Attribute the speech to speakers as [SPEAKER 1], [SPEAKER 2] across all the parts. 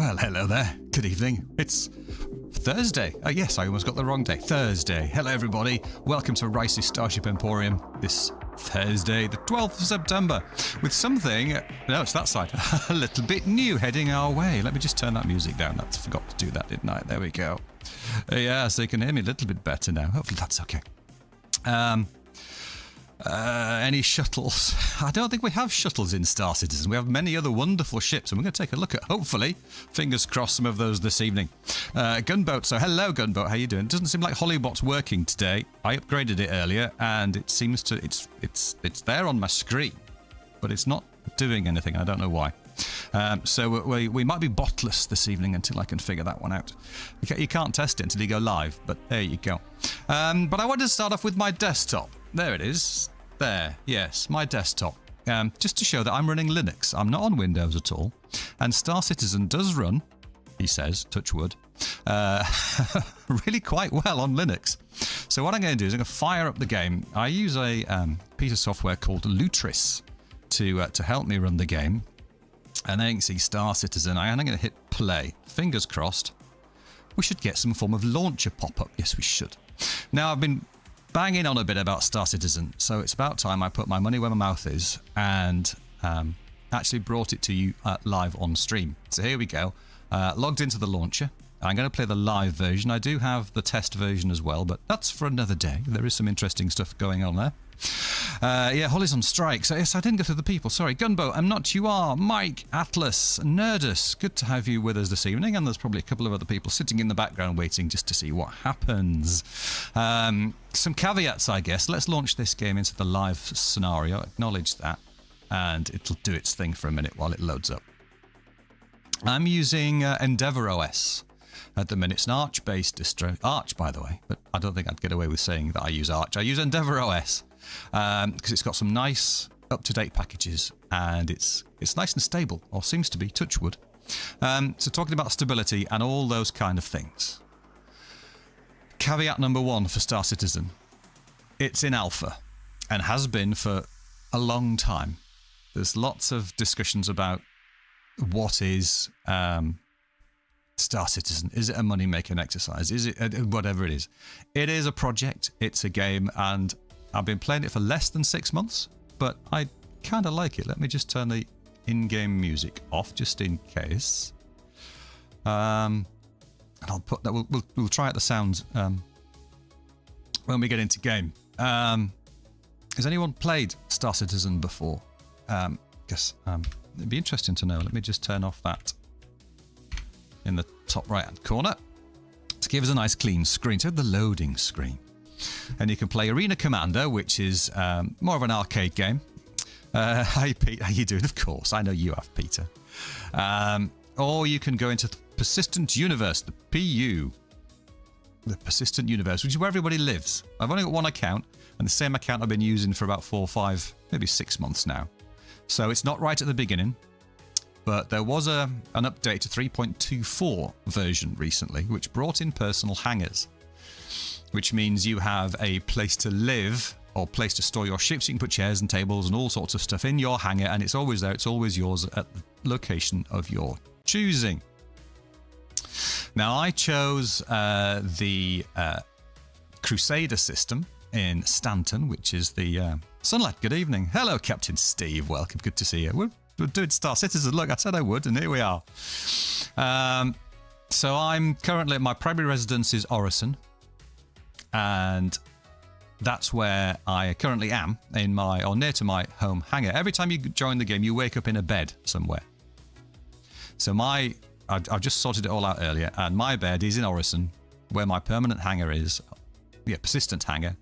[SPEAKER 1] Well, hello there. Good evening. It's Thursday. Yes, I almost got the wrong day. Thursday. Hello, everybody. Welcome to RICEY'S Starship Emporium this Thursday, the 12th of September, with something, no, it's that side, a little bit new heading our way. Let me just turn that music down. I forgot to do that, didn't I? There we go. Yeah, so you can hear me a little bit better now. Hopefully that's okay. Any shuttles? I don't think we have shuttles in Star Citizen. We have many other wonderful ships, and we're going to take a look at, hopefully, fingers crossed, some of those this evening. Gunboat. So hello, Gunboat. How you doing? It doesn't seem like Hollybot's working today. I upgraded it earlier, and it seems to it's there on my screen, but it's not doing anything. I don't know why. So we might be botless this evening until I can figure that one out. You can't test it until you go live, but there you go. But I wanted to start off with my desktop. There it is. There, yes, my desktop. Just to show that I'm running Linux. I'm not on Windows at all. And Star Citizen does run, he says, touch wood, really quite well on Linux. So what I'm going to do is I'm going to fire up the game. I use a piece of software called Lutris to help me run the game. And then you can see Star Citizen. And I'm going to hit play. Fingers crossed. We should get some form of launcher pop-up. Yes, we should. Now, I've been banging on a bit about Star Citizen, so it's about time I put my money where my mouth is and actually brought it to you live on stream. So here we go. Logged into the launcher. I'm going to play the live version. I do have the test version as well, but that's for another day. There is some interesting stuff going on there. Yeah, Holly's on strike. So yes, I didn't go through the people. Sorry, Gunboat, I'm not you are. Mike, Atlas, Nerdus. Good to have you with us this evening. And there's probably a couple of other people sitting in the background waiting just to see what happens. Some caveats, I guess. Let's launch this game into the live scenario. Acknowledge that. And it'll do its thing for a minute while it loads up. I'm using Endeavour OS. At the minute, it's an Arch-based distro. Arch, by the way, but I don't think I'd get away with saying that I use Arch. I use Endeavour OS because it's got some nice, up-to-date packages, and it's nice and stable, or seems to be, touch wood. So talking about stability and all those kind of things. Caveat number one for Star Citizen. It's in alpha, and has been for a long time. There's lots of discussions about what is Star Citizen. Is it a money-making exercise? Is it whatever it is? It is a project. It's a game, and I've been playing it for less than 6 months, but I kind of like it. Let me just turn the in-game music off, just in case. And I'll put that. We'll try out the sounds when we get into game. Has anyone played Star Citizen before? Guess it'd be interesting to know. Let me just turn off that in the top right hand corner to give us a nice clean screen. So the loading screen, and you can play Arena Commander, which is more of an arcade game. Hi Pete, how you doing? Of course, I know you have, Peter. Or you can go into the Persistent Universe, the PU, the Persistent Universe, which is where everybody lives. I've only got one account, and the same account I've been using for about 4, 5, maybe 6 months now. So it's not right at the beginning. But there was an update to 3.24 version recently, which brought in personal hangars, which means you have a place to live or place to store your ships. You can put chairs and tables and all sorts of stuff in your hangar, and it's always there. It's always yours at the location of your choosing. Now, I chose the Crusader system in Stanton, which is the Sunlight. Good evening. Hello, Captain Steve. Welcome. Good to see you. We're doing Star Citizen. Look, I said I would, and here we are. So I'm currently, my primary residence is Orison, and that's where I currently am, in my, or near to my home hangar. Every time you join the game, you wake up in a bed somewhere. So I've just sorted it all out earlier, and my bed is in Orison, where my permanent hangar is, yeah, persistent hangar,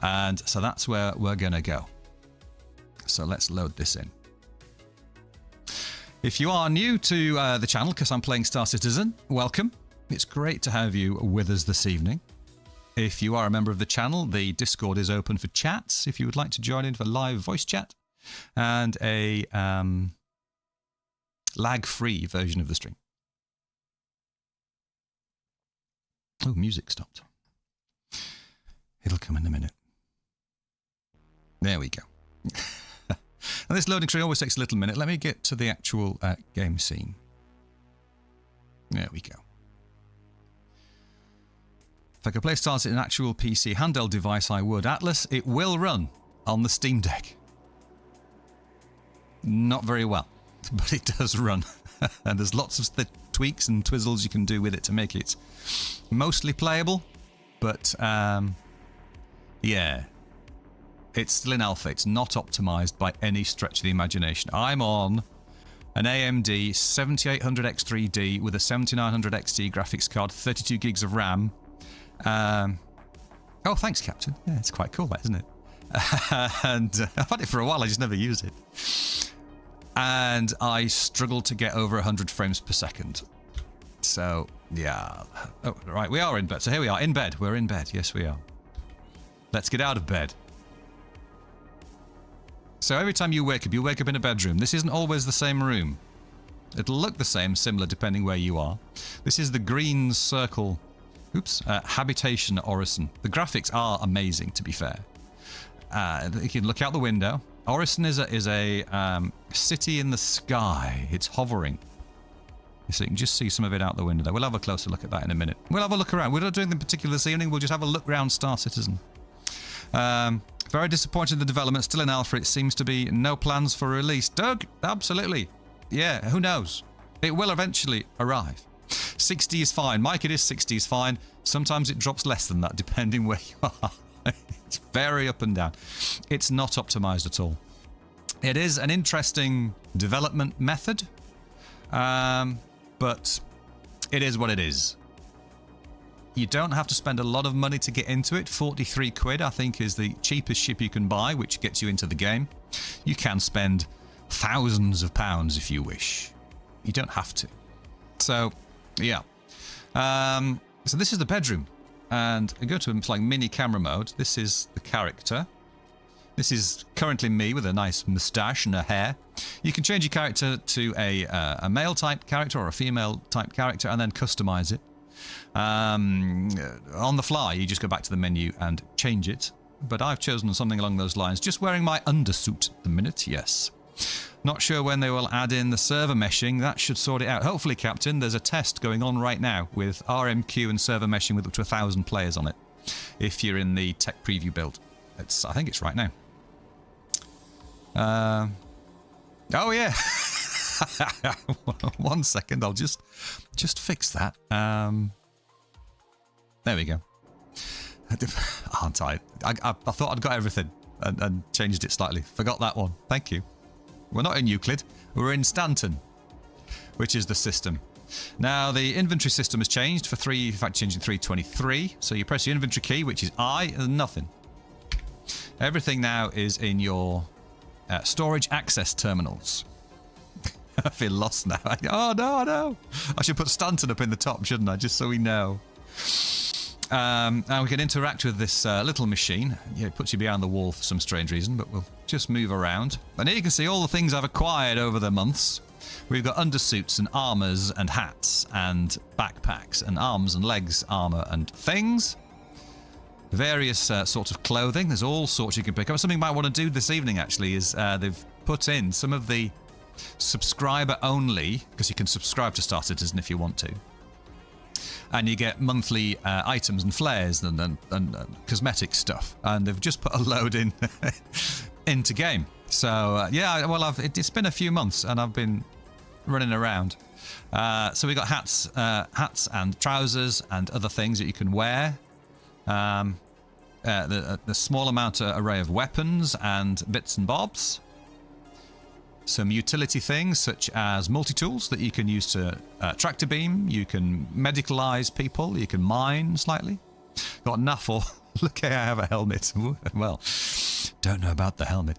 [SPEAKER 1] and so that's where we're gonna go. So let's load this in. If you are new to the channel, because I'm playing Star Citizen, welcome. It's great to have you with us this evening. If you are a member of the channel, the Discord is open for chats, if you would like to join in for live voice chat, and a lag-free version of the stream. Oh, music stopped. It'll come in a minute. There we go. And this loading screen always takes a little minute. Let me get to the actual game scene. There we go. If I could play STARSHIP in an actual PC handheld device, I would. Atlas, it will run on the Steam Deck. Not very well, but it does run. And there's lots of tweaks and twizzles you can do with it to make it mostly playable. But, yeah. It's still in alpha. It's not optimized by any stretch of the imagination. I'm on an AMD 7800 X3D with a 7900 XT graphics card, 32 gigs of RAM. Oh, thanks, Captain. Yeah, it's quite cool, that, isn't it? And I've had it for a while. I just never use it. And I struggle to get over 100 frames per second. So, yeah. Oh, right, we are in bed. So here we are, in bed. We're in bed. Yes, we are. Let's get out of bed. So every time you wake up in a bedroom. This isn't always the same room. It'll look the same, similar, depending where you are. This is the green circle, habitation Orison. The graphics are amazing, to be fair. You can look out the window. Orison is a city in the sky. It's hovering. So you can just see some of it out the window there. We'll have a closer look at that in a minute. We'll have a look around. We're not doing anything particular this evening. We'll just have a look around Star Citizen. Very disappointed in the development. Still in alpha. It seems to be no plans for release. Doug, absolutely. Yeah, who knows? It will eventually arrive. 60 is fine. Mike, it is 60 is fine. Sometimes it drops less than that, depending where you are. It's very up and down. It's not optimized at all. It is an interesting development method, but it is what it is. You don't have to spend a lot of money to get into it. 43 quid, I think, is the cheapest ship you can buy, which gets you into the game. You can spend thousands of pounds if you wish. You don't have to. So, yeah. So this is the bedroom. And I go to like mini camera mode. This is the character. This is currently me with a nice moustache and a hair. You can change your character to a male type character or a female type character and then customize it. On the fly, you just go back to the menu and change it. But I've chosen something along those lines. Just wearing my undersuit at the minute, yes. Not sure when they will add in the server meshing. That should sort it out. Hopefully, Captain, there's a test going on right now with RMQ and server meshing with up to 1,000 players on it. If you're in the tech preview build. I think it's right now. Oh, yeah. 1 second, I'll just fix that. There we go. Aren't I? I thought I'd got everything and changed it slightly. Forgot that one. Thank you. We're not in Euclid. We're in Stanton, which is the system. Now, the inventory system has changed for in fact, changing 323. So you press your inventory key, which is I, and nothing. Everything now is in your storage access terminals. I feel lost now. Oh, no. I should put Stanton up in the top, shouldn't I? Just so we know. And we can interact with this little machine. Yeah, it puts you behind the wall for some strange reason, but we'll just move around. And here you can see all the things I've acquired over the months. We've got undersuits and armors and hats and backpacks and arms and legs armor and things. Various sorts of clothing. There's all sorts you can pick up. Something you might want to do this evening, actually, is they've put in some of the subscriber only, because you can subscribe to Star Citizen if you want to. And you get monthly items and flares and cosmetic stuff. And they've just put a load in into game. So, yeah, well, it's been a few months and I've been running around. So we got hats and trousers and other things that you can wear. The small amount array of weapons and bits and bobs. Some utility things such as multi-tools that you can use to tractor beam. You can medicalize people. You can mine slightly. Got NAFL. Look, I have a helmet. Well, don't know about the helmet.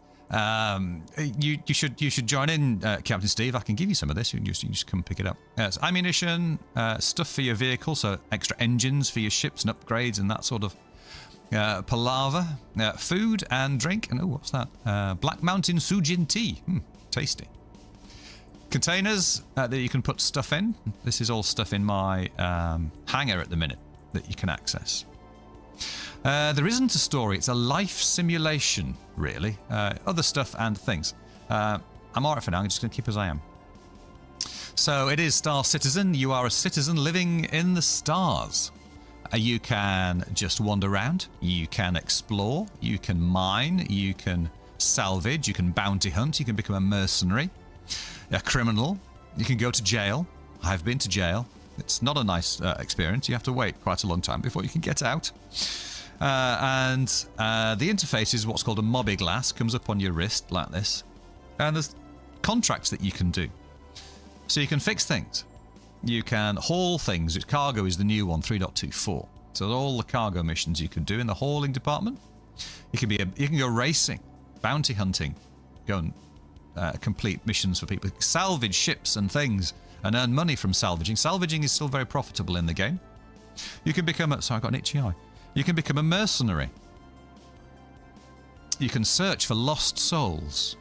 [SPEAKER 1] You should join in, Captain Steve. I can give you some of this. You can just come pick it up. It's ammunition, stuff for your vehicle, so extra engines for your ships and upgrades and that sort of palaver. Food and drink. And what's that? Black Mountain Sujin tea. Tasty. Containers that you can put stuff in. This is all stuff in my hangar at the minute that you can access. There isn't a story. It's a life simulation, really. Other stuff and things. I'm alright for now. I'm just going to keep as I am. So it is Star Citizen. You are a citizen living in the stars. You can just wander around. You can explore. You can mine. You can salvage. You can bounty hunt. You can become a mercenary, a criminal. You can go to jail. I've been to jail. It's not a nice experience. You have to wait quite a long time before you can get out. And the interface is what's called a mobby glass. Comes up on your wrist like this. And there's contracts that you can do. So you can fix things. You can haul things. Cargo is the new one, 3.24. So all the cargo missions you can do in the hauling department. You can go racing, bounty hunting, go and complete missions for people. Salvage ships and things and earn money from salvaging. Salvaging is still very profitable in the game. You can become sorry, I got an itchy eye. You can become a mercenary. You can search for lost souls.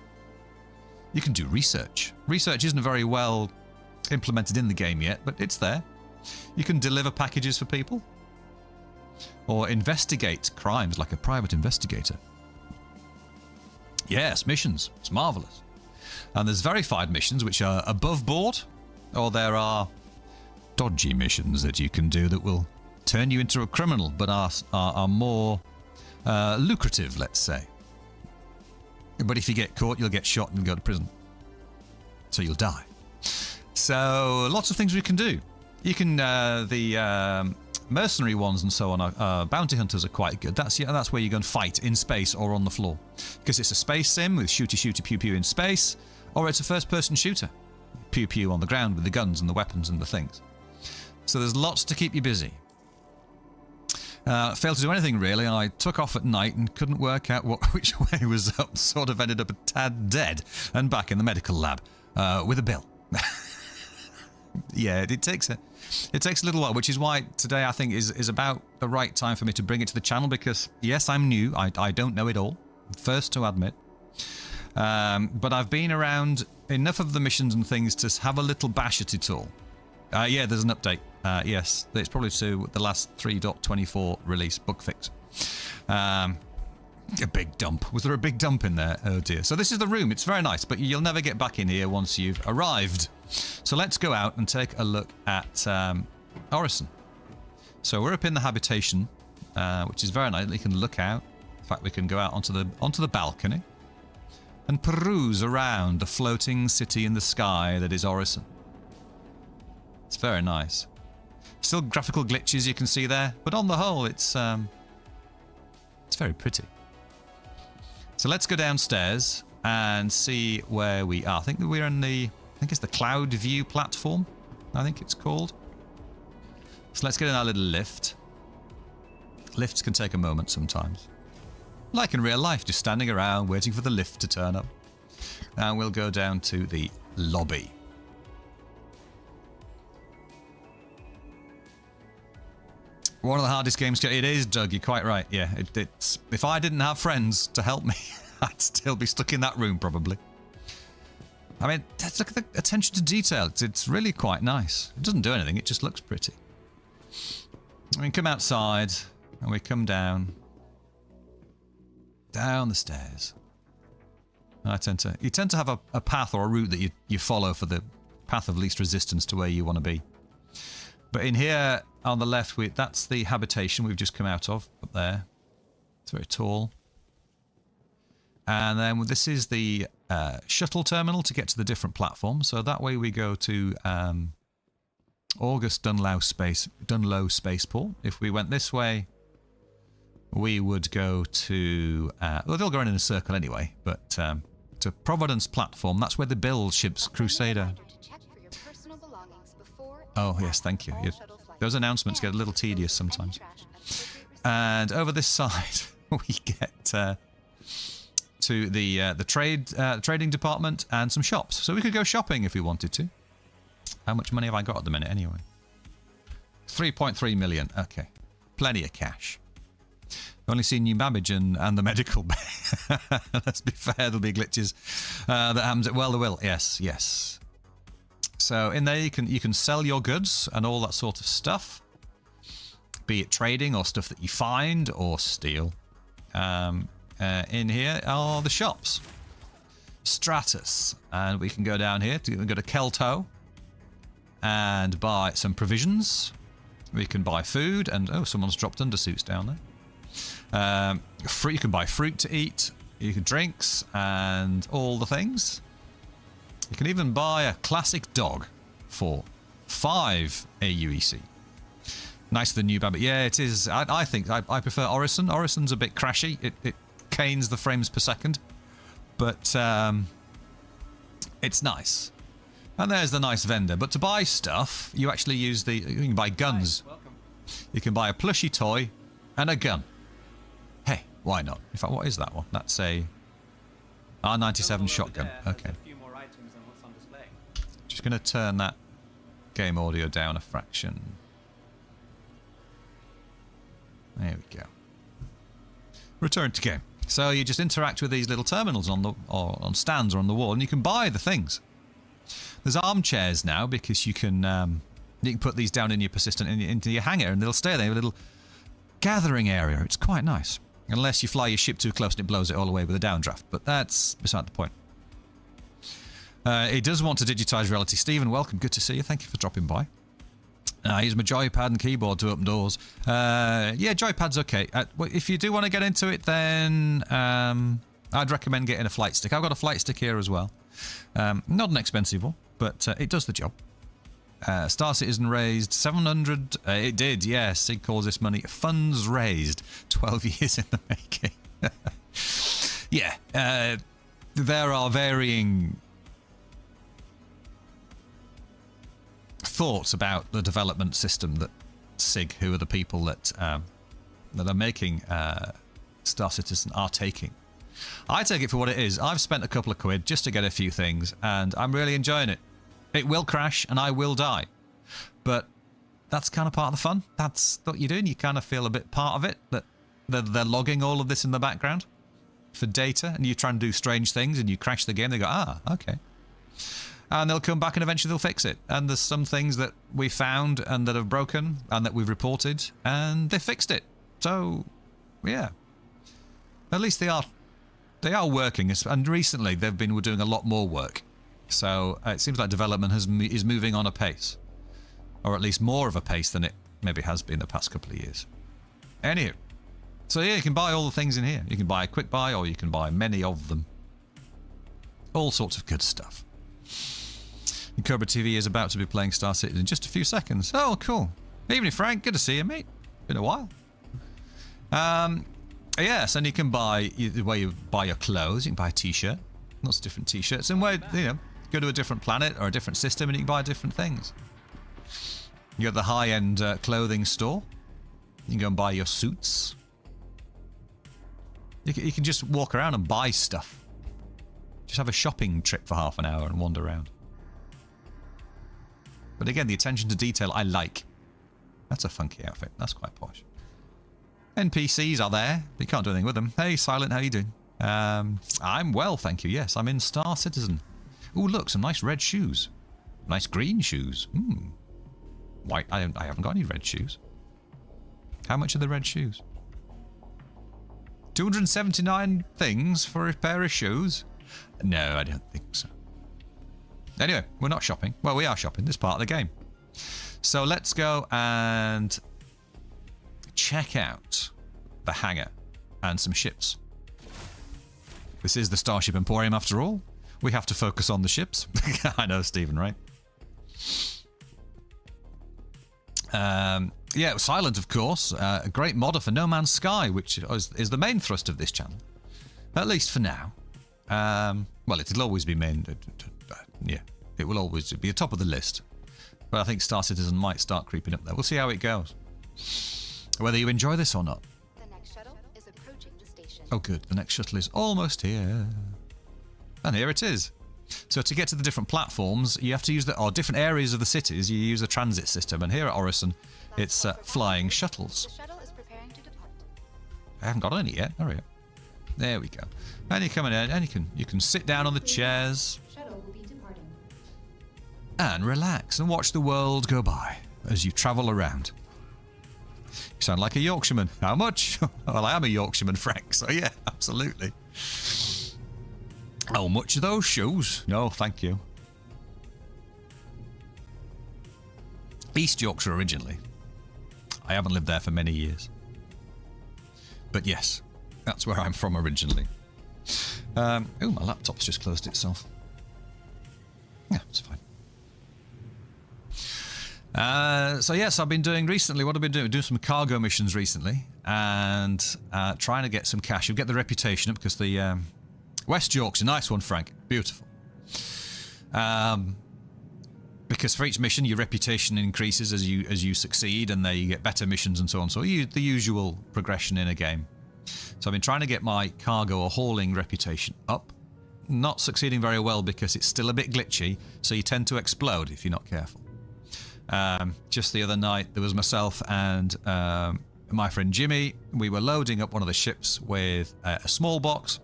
[SPEAKER 1] You can do research. Research isn't very well implemented in the game yet, but it's there. You can deliver packages for people. Or investigate crimes like a private investigator. Yes, missions. It's marvellous. And there's verified missions which are above board, or there are dodgy missions that you can do that will turn you into a criminal, but are more lucrative, let's say. But if you get caught, you'll get shot and go to prison. So you'll die. So lots of things we can do. You can the mercenary ones and so on. Bounty hunters are quite good. That's where you go and fight in space or on the floor, because it's a space sim with shooty pew pew in space, or it's a first-person shooter, pew pew on the ground with the guns and the weapons and the things. So there's lots to keep you busy. Failed to do anything really. I took off at night and couldn't work out which way was up. Sort of ended up a tad dead and back in the medical lab with a bill. Yeah, it takes a little while, which is why today I think is about the right time for me to bring it to the channel, because yes, I'm new. I don't know it all. First to admit. But I've been around enough of the missions and things to have a little bash at it all. Yeah, there's an update. Yes, it's probably to the last 3.24 release bug fix. A big dump. Was there a big dump in there? Oh dear. So this is the room. It's very nice, but you'll never get back in here once you've arrived. So let's go out and take a look at Orison. So we're up in the habitation, which is very nice. You can look out. In fact, we can go out onto the balcony and peruse around the floating city in the sky that is Orison. It's very nice. Still graphical glitches you can see there, but on the whole, it's very pretty. So let's go downstairs and see where we are. I think that we're in I think it's the Cloud View platform. I think it's called. So let's get in our little lift. Lifts can take a moment sometimes. Like in real life, just standing around waiting for the lift to turn up. And we'll go down to the lobby. One of the hardest games to... It is, Doug, you're quite right. Yeah, it's... If I didn't have friends to help me, I'd still be stuck in that room, probably. I mean, look at the attention to detail. It's really quite nice. It doesn't do anything, it just looks pretty. We come outside, and we come down the stairs. You tend to have a path or a route that you follow for the path of least resistance to where you want to be. But in here on the left, that's the habitation we've just come out of up there. It's very tall. And then this is the shuttle terminal to get to the different platforms. So that way we go to August Dunlow Spaceport. If we went this way, we would go to... well, they'll go in a circle anyway, but to Providence platform. That's where the build ships Crusader... Oh, yes, thank you. Those announcements get a little tedious sometimes. And over this side, we get to the trading department and some shops. So we could go shopping if we wanted to. How much money have I got at the minute anyway? 3.3 million. Okay. Plenty of cash. I've only seen New Babbage and the medical bay. Let's be fair, there'll be glitches. That happens at... Well, there will. Yes, yes. So in there you can sell your goods and all that sort of stuff, be it trading or stuff that you find or steal. In here are the shops. Stratus, and we can go down here to go to Kelto. and buy some provisions. We can buy food, and oh, someone's dropped undersuits down there. Fruit, you can buy fruit to eat, you can drinks, and all the things. You can even buy a classic dog for 5 AUEC. Nicer than new Babbit. Yeah, it is. I think I prefer Orison. Orison's a bit crashy. It canes the frames per second, but it's nice. And there's the nice vendor. But to buy stuff, you actually use you can buy guns.
[SPEAKER 2] Hi, welcome.
[SPEAKER 1] You can buy a plushy toy and a gun. Hey, why not? In fact, what is that one? That's a R97 shotgun. Okay.
[SPEAKER 2] A few more items than what's on display.
[SPEAKER 1] Just going to turn that game audio down a fraction. There we go. Return to game. So you just interact with these little terminals on the on stands or on the wall, and you can buy the things. There's armchairs now because you can put these down in your persistent into your hangar, and they'll stay there. A little gathering area. It's quite nice, unless you fly your ship too close and it blows it all away with a downdraft. But that's beside the point. It does want to digitize reality. Stephen, welcome. Good to see you. Thank you for dropping by. I use my joypad and keyboard to open doors. Yeah, joypad's okay. If you do want to get into it, then I'd recommend getting a flight stick. I've got a flight stick here as well. Not an expensive one, but it does the job. Star Citizen raised 700. It did, yes. Sig calls this money funds raised. 12 years in the making. Yeah, there are varying thoughts about the development system that SIG, who are the people that that are making Star Citizen, are taking. I take it for what it is. I've spent a couple of quid just to get a few things, and I'm really enjoying it. It will crash, and I will die. But that's kind of part of the fun. That's what you're doing. You kind of feel a bit part of it, that they're logging all of this in the background for data, and you try and do strange things, and you crash the game, they go, ah, okay. And they'll come back and eventually they'll fix it. And there's some things that we found and that have broken and that we've reported, and they fixed it. So, yeah. At least they are working. And recently they've been doing a lot more work. So it seems like development is moving on a pace. Or at least more of a pace than it maybe has been the past couple of years. Anywho. So yeah, you can buy all the things in here. You can buy a quick buy, or you can buy many of them. All sorts of good stuff. And Cobra TV is about to be playing Star Citizen in just a few seconds. Oh, cool. Evening, Frank. Good to see you, mate. Been a while. Yes, and you can buy where you buy your clothes. You can buy a t-shirt. Lots of different t-shirts. And where, go to a different planet or a different system and you can buy different things. You got the high-end clothing store. You can go and buy your suits. You can just walk around and buy stuff. Just have a shopping trip for half an hour and wander around. But again, the attention to detail I like. That's a funky outfit. That's quite posh. NPCs are there, but you can't do anything with them. Hey, Silent, how you doing? I'm well, thank you. Yes, I'm in Star Citizen. Ooh, look, some nice red shoes. Nice green shoes. White. I haven't got any red shoes. How much are the red shoes? 279 things for a pair of shoes? No, I don't think so. Anyway, we're not shopping. Well, we are shopping. This is part of the game. So let's go and check out the hangar and some ships. This is the Starship Emporium after all. We have to focus on the ships. I know, Stephen, right? Yeah, Silent, of course. A great modder for No Man's Sky, which is the main thrust of this channel. At least for now. Well, it'll always be main. Yeah, it will always be at top of the list. But I think Star Citizen might start creeping up there. We'll see how it goes. Whether you enjoy this or not.
[SPEAKER 3] The next shuttle is approaching the station.
[SPEAKER 1] Oh, good. The next shuttle is almost here. And here it is. So to get to the different platforms, you have to use different areas of the cities, you use a transit system. And here at Orison, it's flying shuttles.
[SPEAKER 3] The shuttle is preparing to depart.
[SPEAKER 1] I haven't got any yet. Hurry up. There we go. And you come in and you can sit down on the chairs.
[SPEAKER 3] Shuttle will be departing.
[SPEAKER 1] And relax and watch the world go by as you travel around. You sound like a Yorkshireman. How much? Well, I am a Yorkshireman, Frank, so yeah, absolutely. How much are those shoes? No, thank you. East Yorkshire originally. I haven't lived there for many years. But yes, that's where I'm from originally. Oh, my laptop's just closed itself. Yeah, it's fine. So yes, I've been doing recently, what I've been doing some cargo missions recently, and trying to get some cash. You get the reputation up because the West York's a nice one, Frank. Beautiful. Because for each mission, your reputation increases as you succeed, and there you get better missions and so on. So the usual progression in a game. So I've been trying to get my cargo or hauling reputation up. Not succeeding very well because it's still a bit glitchy, so you tend to explode if you're not careful. Just the other night, there was myself and my friend Jimmy. We were loading up one of the ships with a small box.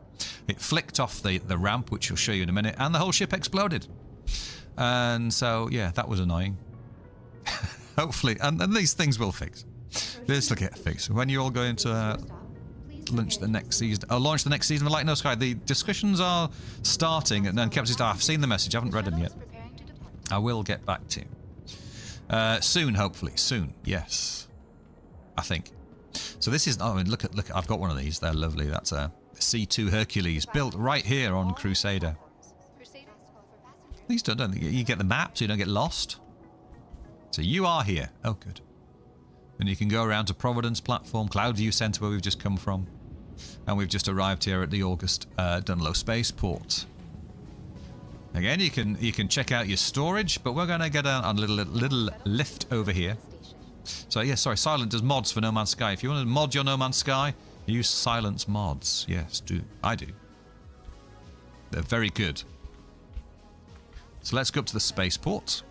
[SPEAKER 1] It flicked off the ramp, which I'll show you in a minute, and the whole ship exploded. And so, yeah, that was annoying. Hopefully, and these things will fix. This will get fixed. When you all go into launch the next season of Light No Sky, the discussions are starting, and then Captain Star, I've seen the message, I haven't read them yet. I will get back to you. Soon, hopefully. Soon, yes. I think. So this is, I mean, look, I've got one of these. They're lovely. That's a C2 Hercules, built right here on Crusader. These don't you get the map so you don't get lost. So you are here. Oh, good. And you can go around to Providence platform, Cloudview Centre, where we've just come from. And we've just arrived here at the August Dunlow Spaceport. Again, you can check out your storage, but we're going to get on a little lift over here. So, yeah, sorry, Silent does mods for No Man's Sky. If you want to mod your No Man's Sky, use Silence mods. Yes, do. I do. They're very good. So let's go up to the spaceport.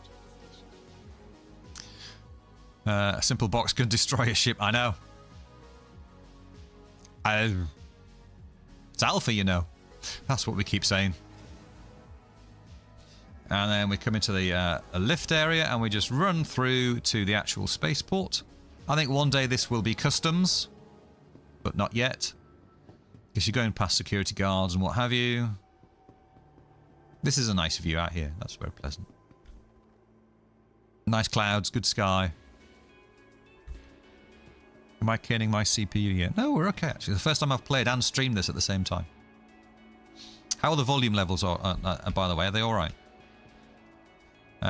[SPEAKER 1] A simple box can destroy a ship. I know. It's alpha, you know. That's what we keep saying. And then we come into the a lift area, and we just run through to the actual spaceport. I think one day this will be customs, but not yet. Because you're going past security guards and what have you. This is a nice view out here. That's very pleasant. Nice clouds, good sky. Am I killing my CPU yet? No, we're okay, actually. The first time I've played and streamed this at the same time. How are the volume levels, by the way? Are they all right?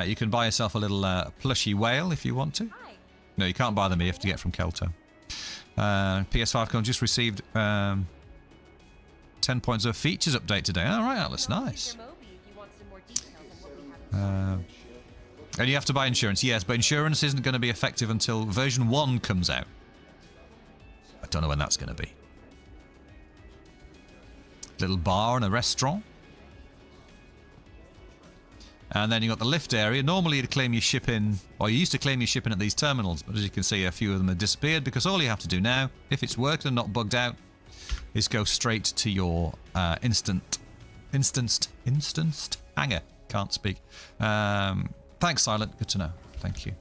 [SPEAKER 1] You can buy yourself a little plushy whale if you want to. No, you can't buy them. You have to get from Kelto. PS5 con just received 10.0 features update today. All right, Atlas, nice. And you have to buy insurance, yes, but insurance isn't going to be effective until version 1 comes out. I don't know when that's going to be. Little bar and a restaurant. And then you got the lift area. Normally you'd claim your ship in, or you used to claim your ship in at these terminals, but as you can see, a few of them have disappeared because all you have to do now, if it's worked and not bugged out, is go straight to your instanced hangar. Can't speak. Thanks, Silent. Good to know. Thank you.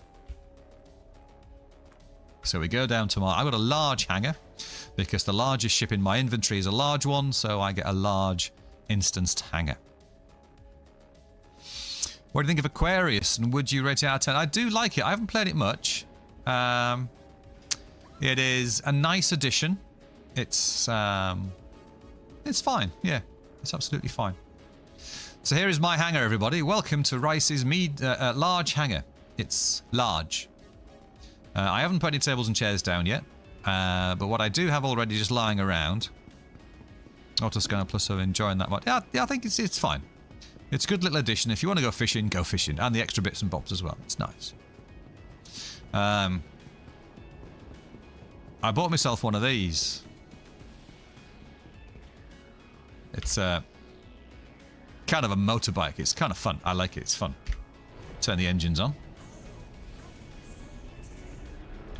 [SPEAKER 1] So we go down to I've got a large hangar because the largest ship in my inventory is a large one, so I get a large instanced hangar. What do you think of Aquarius, and would you rate it out of 10? I do like it. I haven't played it much. It is a nice addition. It's fine. Yeah, it's absolutely fine. So here is my hangar, everybody. Welcome to RICEY'S large hangar. It's large. I haven't put any tables and chairs down yet, but what I do have already just lying around. Autoscanner Plus are enjoying that one. Yeah, I think it's fine. It's a good little addition. If you want to go fishing, and the extra bits and bobs as well. It's nice. I bought myself one of these. It's kind of a motorbike. It's kind of fun. I like it. It's fun. Turn the engines on.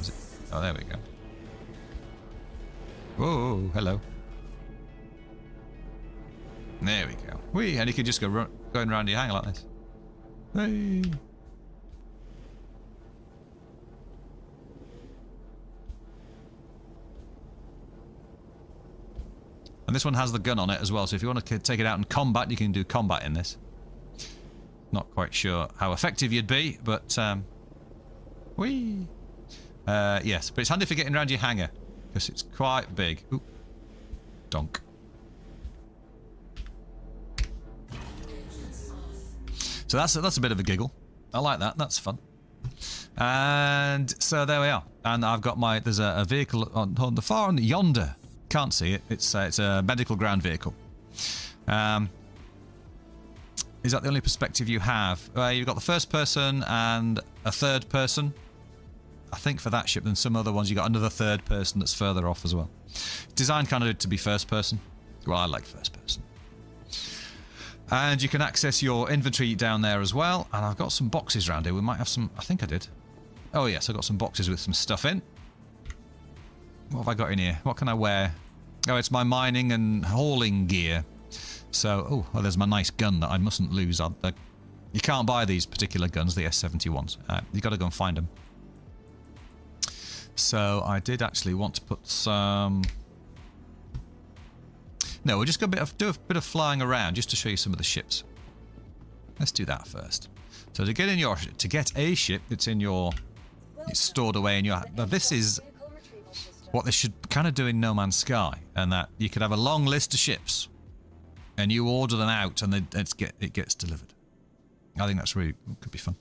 [SPEAKER 1] Is it? Oh, there we go. Whoa, hello. There we go. Whee, and you can just go going around your hangar like this. Hey. And this one has the gun on it as well, so if you want to take it out in combat, you can do combat in this. Not quite sure how effective you'd be, but Whee! Yes, but it's handy for getting around your hangar because it's quite big. Ooh. Donk. So that's a bit of a giggle. I like that. That's fun. And so there we are. And I've got there's a vehicle on the far on yonder. Can't see it. It's a medical ground vehicle. Is that the only perspective you have? You've got the first person and a third person. I think for that ship, and some other ones, you got another third person that's further off as well. Designed kind of to be first person. Well, I like first person. And you can access your inventory down there as well. And I've got some boxes around here. We might have some. I think I did. Oh yes, I got some boxes with some stuff in. What have I got in here? What can I wear? Oh, it's my mining and hauling gear. So, oh, there's my nice gun that I mustn't lose. You can't buy these particular guns, the S71s. You've got to go and find them. So, I did actually want to put some... No, we're just going to do a bit of flying around just to show you some of the ships. Let's do that first. So, to get a ship, it's stored away in your... Now, this is what they should kind of do in No Man's Sky, and that you could have a long list of ships. And you order them out, and it gets delivered. I think that's could be fun.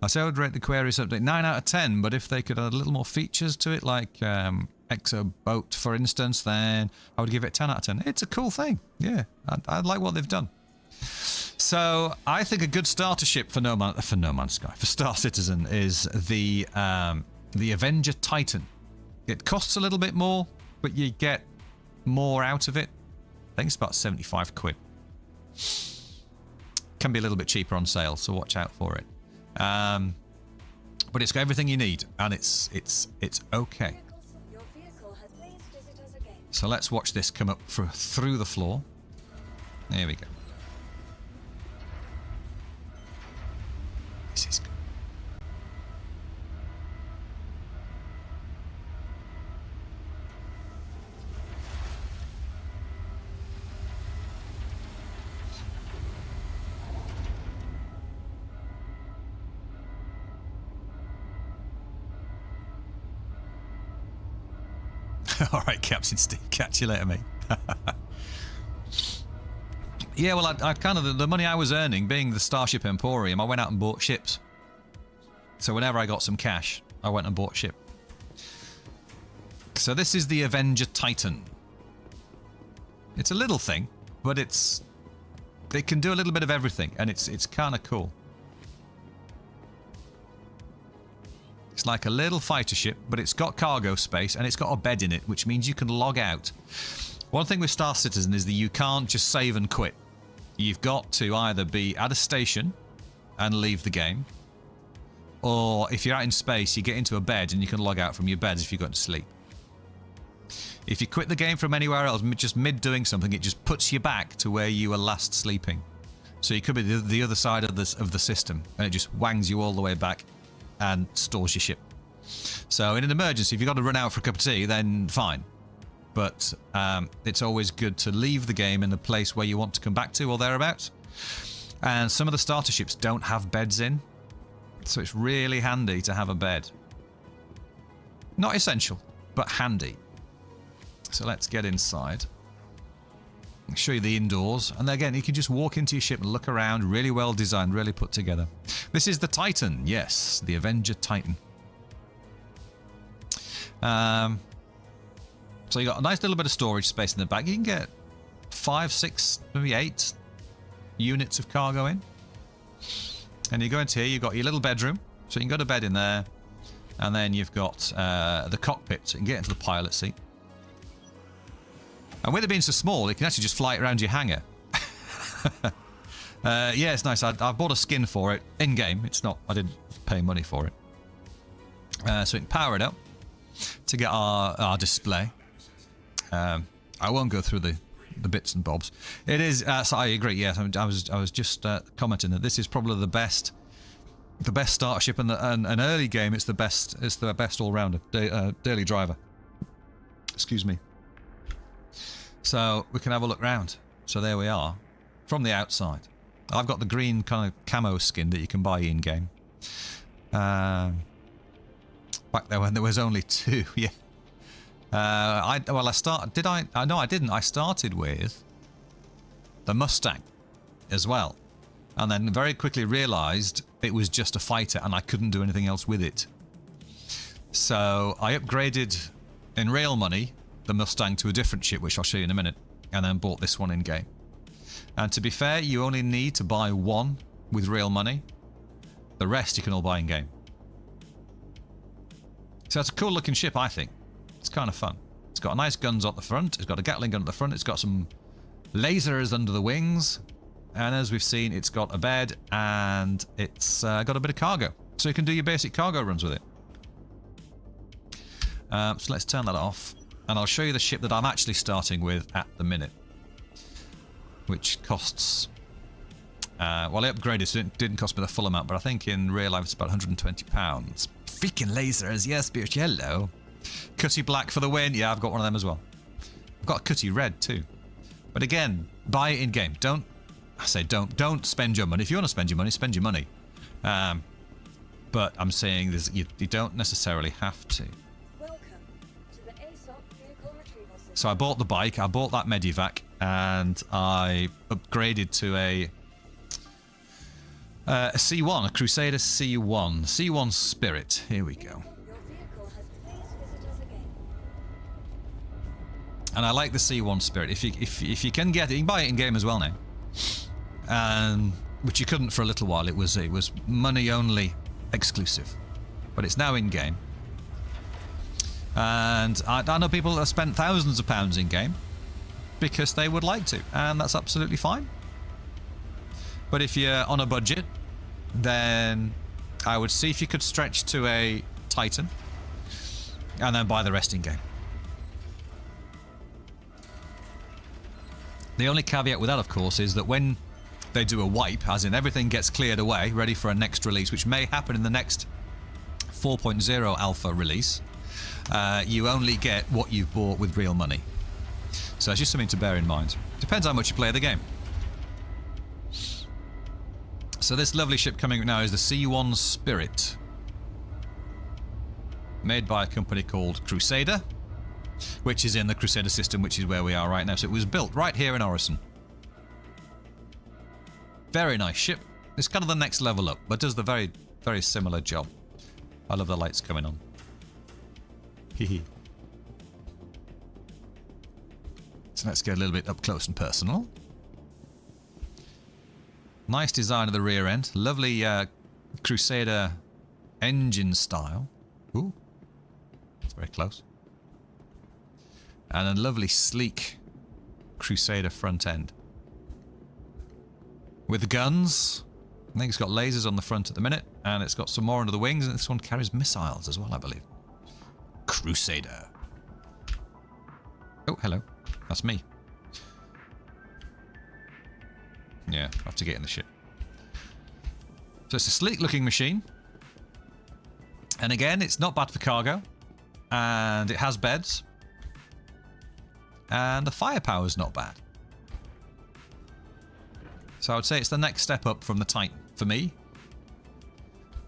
[SPEAKER 1] I say I would rate the Aquarius update 9 out of 10, but if they could add a little more features to it, like Exo Boat, for instance, then I would give it 10 out of 10. It's a cool thing. Yeah, I like what they've done. So I think a good starter ship for No Man's Sky, for Star Citizen, is the Avenger Titan. It costs a little bit more, but you get more out of it. I think it's about 75 quid. Can be a little bit cheaper on sale, so watch out for it. But it's got everything you need, and it's okay. So let's watch this come up through the floor. There we go. This is good. All right, Captain Steve. Catch you later, mate. Yeah, well, I kind of the money I was earning, being the Starship Emporium, I went out and bought ships. So whenever I got some cash, I went and bought ship. So this is the Avenger Titan. It's a little thing, but it can do a little bit of everything, and it's kind of cool. It's like a little fighter ship, but it's got cargo space and it's got a bed in it, which means you can log out. One thing with Star Citizen is that you can't just save and quit. You've got to either be at a station and leave the game, or if you're out in space, you get into a bed and you can log out from your beds if you've got to sleep. If you quit the game from anywhere else, just mid doing something, it just puts you back to where you were last sleeping. So you could be the other side of the system, and it just wangs you all the way back and stores your ship. So in an emergency, if you've got to run out for a cup of tea, then fine. But it's always good to leave the game in the place where you want to come back to or thereabouts. And some of the starter ships don't have beds in, so it's really handy to have a bed. Not essential, but handy. So let's get inside. I'll show you the indoors, and again, you can just walk into your ship and look around. Really well designed, really put together. This is the Titan, yes, the Avenger Titan. So you got a nice little bit of storage space in the back. You can get 5, 6, maybe 8 units of cargo in. And you go into here, you've got your little bedroom, so you can go to bed in there, and then you've got the cockpit, so you can get into the pilot seat. And with it being so small, you can actually just fly it around your hangar. Yeah, it's nice. I bought a skin for it in-game. It's not... I didn't pay money for it. So we can power it up to get our display. I won't go through the bits and bobs. It is... so I agree, yes. I was just commenting that this is probably the best starship and an early game. It's the best all-rounder. Daily driver. Excuse me. So we can have a look round. So there we are, from the outside. I've got the green kind of camo skin that you can buy in-game. Back there when there was only 2, yeah. I didn't. I started with the Mustang as well. And then very quickly realized it was just a fighter and I couldn't do anything else with it. So I upgraded in real money the Mustang to a different ship, which I'll show you in a minute, and then bought this one in game. And to be fair, you only need to buy one with real money. The rest you can all buy in game. So it's a cool looking ship, I think. It's kind of fun. It's got nice guns at the front. It's got a Gatling gun at the front. It's got some lasers under the wings. And as we've seen, it's got a bed and it's got a bit of cargo. So you can do your basic cargo runs with it. So let's turn that off. And I'll show you the ship that I'm actually starting with at the minute. Which costs... well, I upgraded, so it didn't cost me the full amount, but I think in real life it's about £120. Freaking lasers, yes, bitch, hello. Cutty black for the win. Yeah, I've got one of them as well. I've got a cutty red too. But again, buy it in game. Don't spend your money. If you want to spend your money. But I'm saying this, you don't necessarily have to. So I bought the bike, I bought that Medivac, and I upgraded to a C1, a Crusader C1. C1 Spirit. Here we go. And I like the C1 Spirit. If you can get it, you can buy it in game as well now. Which you couldn't for a little while. It was money only exclusive, but it's now in game. And I know people that have spent thousands of pounds in game because they would like to, and that's absolutely fine. But if you're on a budget, then I would see if you could stretch to a Titan and then buy the rest in game. The only caveat with that, of course, is that when they do a wipe, as in everything gets cleared away, ready for a next release, which may happen in the next 4.0 alpha release, you only get what you've bought with real money. So it's just something to bear in mind. Depends how much you play the game. So this lovely ship coming now is the C1 Spirit, made by a company called Crusader, which is in the Crusader system, which is where we are right now. So it was built right here in Orison. Very nice ship. It's kind of the next level up, but does the very, very similar job. I love the lights coming on. Hehe. So let's get a little bit up close and personal. Nice design of the rear end. Lovely Crusader engine style. Ooh. It's very close. And a lovely sleek Crusader front end. With the guns. I think it's got lasers on the front at the minute. And it's got some more under the wings. And this one carries missiles as well, I believe. Crusader. Oh, hello. That's me. Yeah, I have to get in the ship. So it's a sleek looking machine. And again, it's not bad for cargo. And it has beds. And the firepower is not bad. So I would say it's the next step up from the Titan for me.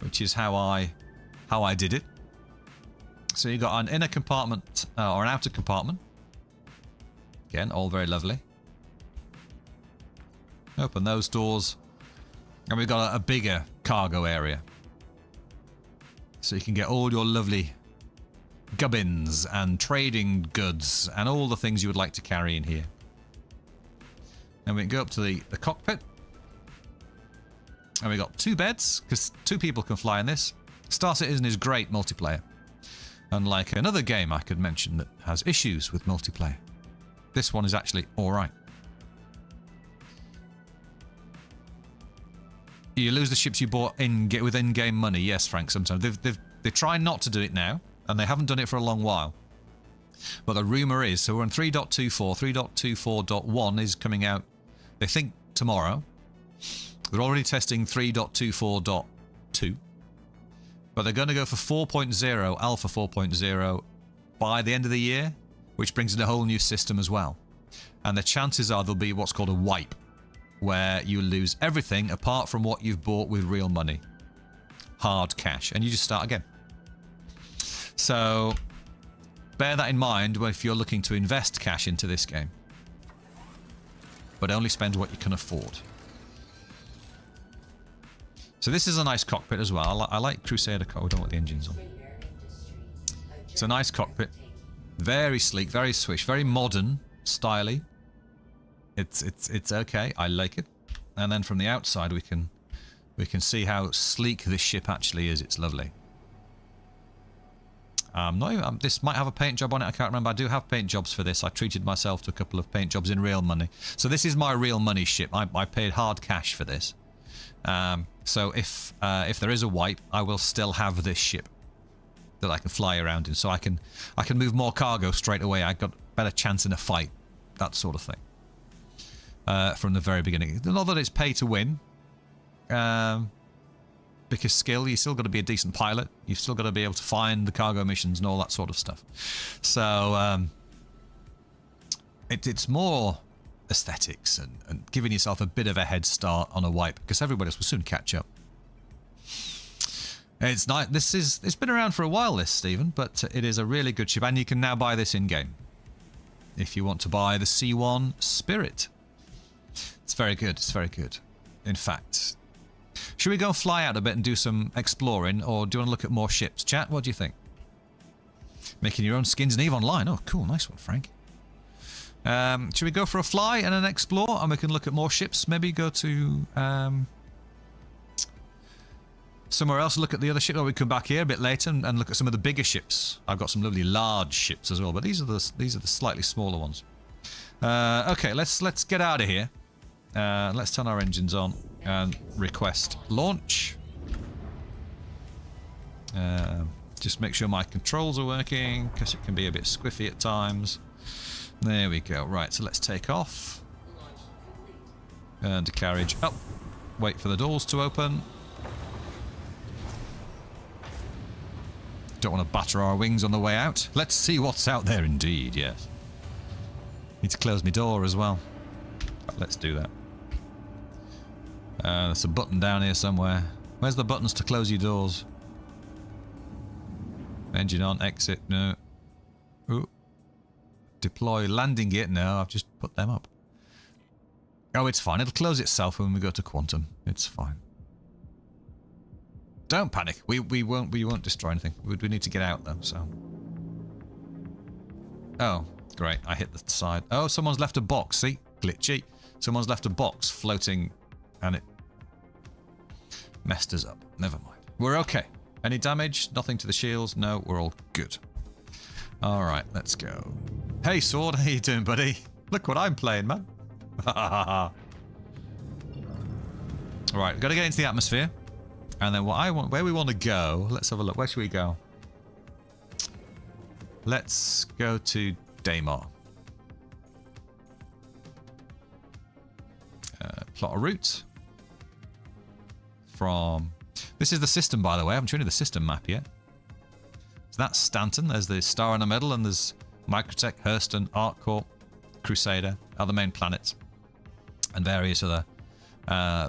[SPEAKER 1] Which is how I did it. So you've got an inner compartment, or an outer compartment. Again, all very lovely. Open those doors. And we've got a bigger cargo area. So you can get all your lovely gubbins and trading goods and all the things you would like to carry in here. And we can go up to the cockpit. And we've got 2 beds, because 2 people can fly in this. Star Citizen is great multiplayer. Unlike another game I could mention that has issues with multiplayer. This one is actually alright. You lose the ships you bought with in-game money. Yes, Frank, sometimes. They try not to do it now, and they haven't done it for a long while. But the rumour is, so we're on 3.24, 3.24.1 is coming out, they think, tomorrow. They're already testing 3.24.2. But they're going to go for 4.0, Alpha 4.0, by the end of the year, which brings in a whole new system as well. And the chances are there'll be what's called a wipe, where you lose everything apart from what you've bought with real money. Hard cash. And you just start again. So bear that in mind if you're looking to invest cash into this game. But only spend what you can afford. So this is a nice cockpit as well. I like Crusader cockpit. I don't want the engines on. It's a nice cockpit. Very sleek, very swish, very modern, styly. It's okay. I like it. And then from the outside we can see how sleek this ship actually is. It's lovely. This might have a paint job on it. I can't remember. I do have paint jobs for this. I treated myself to a couple of paint jobs in real money. So this is my real money ship. I paid hard cash for this. So if there is a wipe, I will still have this ship that I can fly around in. So I can move more cargo straight away. I got a better chance in a fight. That sort of thing. From the very beginning. Not that it's pay to win. Because skill, you still got to be a decent pilot. You've still got to be able to find the cargo missions and all that sort of stuff. So it's more aesthetics and giving yourself a bit of a head start on a wipe, because everybody else will soon catch up. It's nice. It's been around for a while, this, Stephen, but it is a really good ship, and you can now buy this in game if you want to buy the C1 Spirit. It's very good. It's very good. In fact. Should we go fly out a bit and do some exploring, or do you want to look at more ships? Chat, what do you think? Making your own skins in EVE Online. Oh, cool. Nice one, Frank. Should we go for a fly and an explore, and we can look at more ships? Maybe go to somewhere else, look at the other ship, or we come back here a bit later and look at some of the bigger ships. I've got some lovely large ships as well, but these are the slightly smaller ones. Okay, let's get out of here. Let's turn our engines on and request launch. Just make sure my controls are working, because it can be a bit squiffy at times. There we go. Right, so let's take off. And a carriage up. Wait for the doors to open. Don't want to batter our wings on the way out. Let's see what's out there indeed, yes. Need to close my door as well. Let's do that. There's a button down here somewhere. Where's the buttons to close your doors? Engine on, exit, no. Ooh. Deploy landing gear, no, I've just put them up. Oh, it's fine. It'll close itself when we go to quantum. It's fine. Don't panic. We won't destroy anything. We need to get out though, so. Oh, great. I hit the side. Oh, someone's left a box. See? Glitchy. Someone's left a box floating and it messed us up. Never mind. We're okay. Any damage? Nothing to the shields? No, we're all good. Alright, let's go. Hey, Sword, how you doing, buddy? Look what I'm playing, man. Alright, gotta get into the atmosphere. And then where we want to go, let's have a look. Where should we go? Let's go to Daymar. Plot a route. From... This is the system, by the way. I haven't shown you the system map yet. So that's Stanton. There's the star in the middle, and there's Microtech, Hurston, ArcCorp, Crusader, other main planets, and various other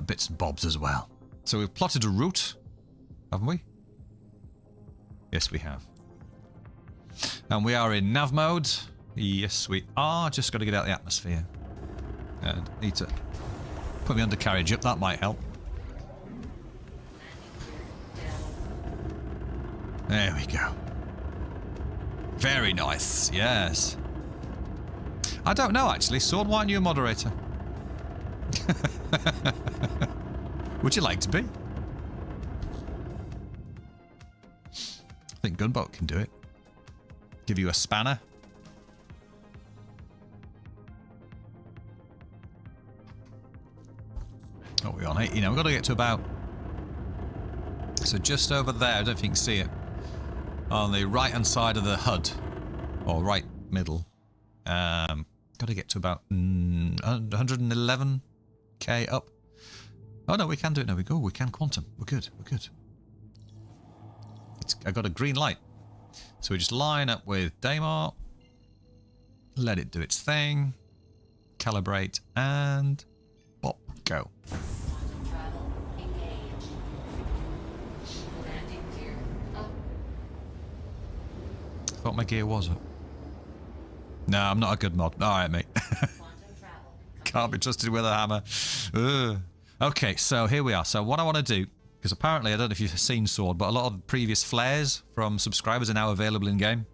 [SPEAKER 1] bits and bobs as well. So we've plotted a route, haven't we? Yes, we have. And we are in nav mode. Yes, we are. Just got to get out of the atmosphere. And need to put me undercarriage up. That might help. There we go. Very nice. Yes. I don't know, actually. Sword, why aren't you a moderator? Would you like to be? I think Gunboat can do it. Give you a spanner. Oh, we're on 80 now. We've got to get to about... So just over there, I don't know if you can see it. On the right-hand side of the HUD. Or right middle. Got to get to about 111k up. Oh no, we can do it. No, we go. We can quantum. We're good. We're good. I got a green light. So we just line up with Daymar. Let it do its thing. Calibrate and pop. Go. Thought my gear was up. No, I'm not a good mod. Alright, mate. Can't be trusted with a hammer. Ugh. Okay, so here we are. So what I want to do, because apparently, I don't know if you've seen Sword, but a lot of previous flares from subscribers are now available in-game.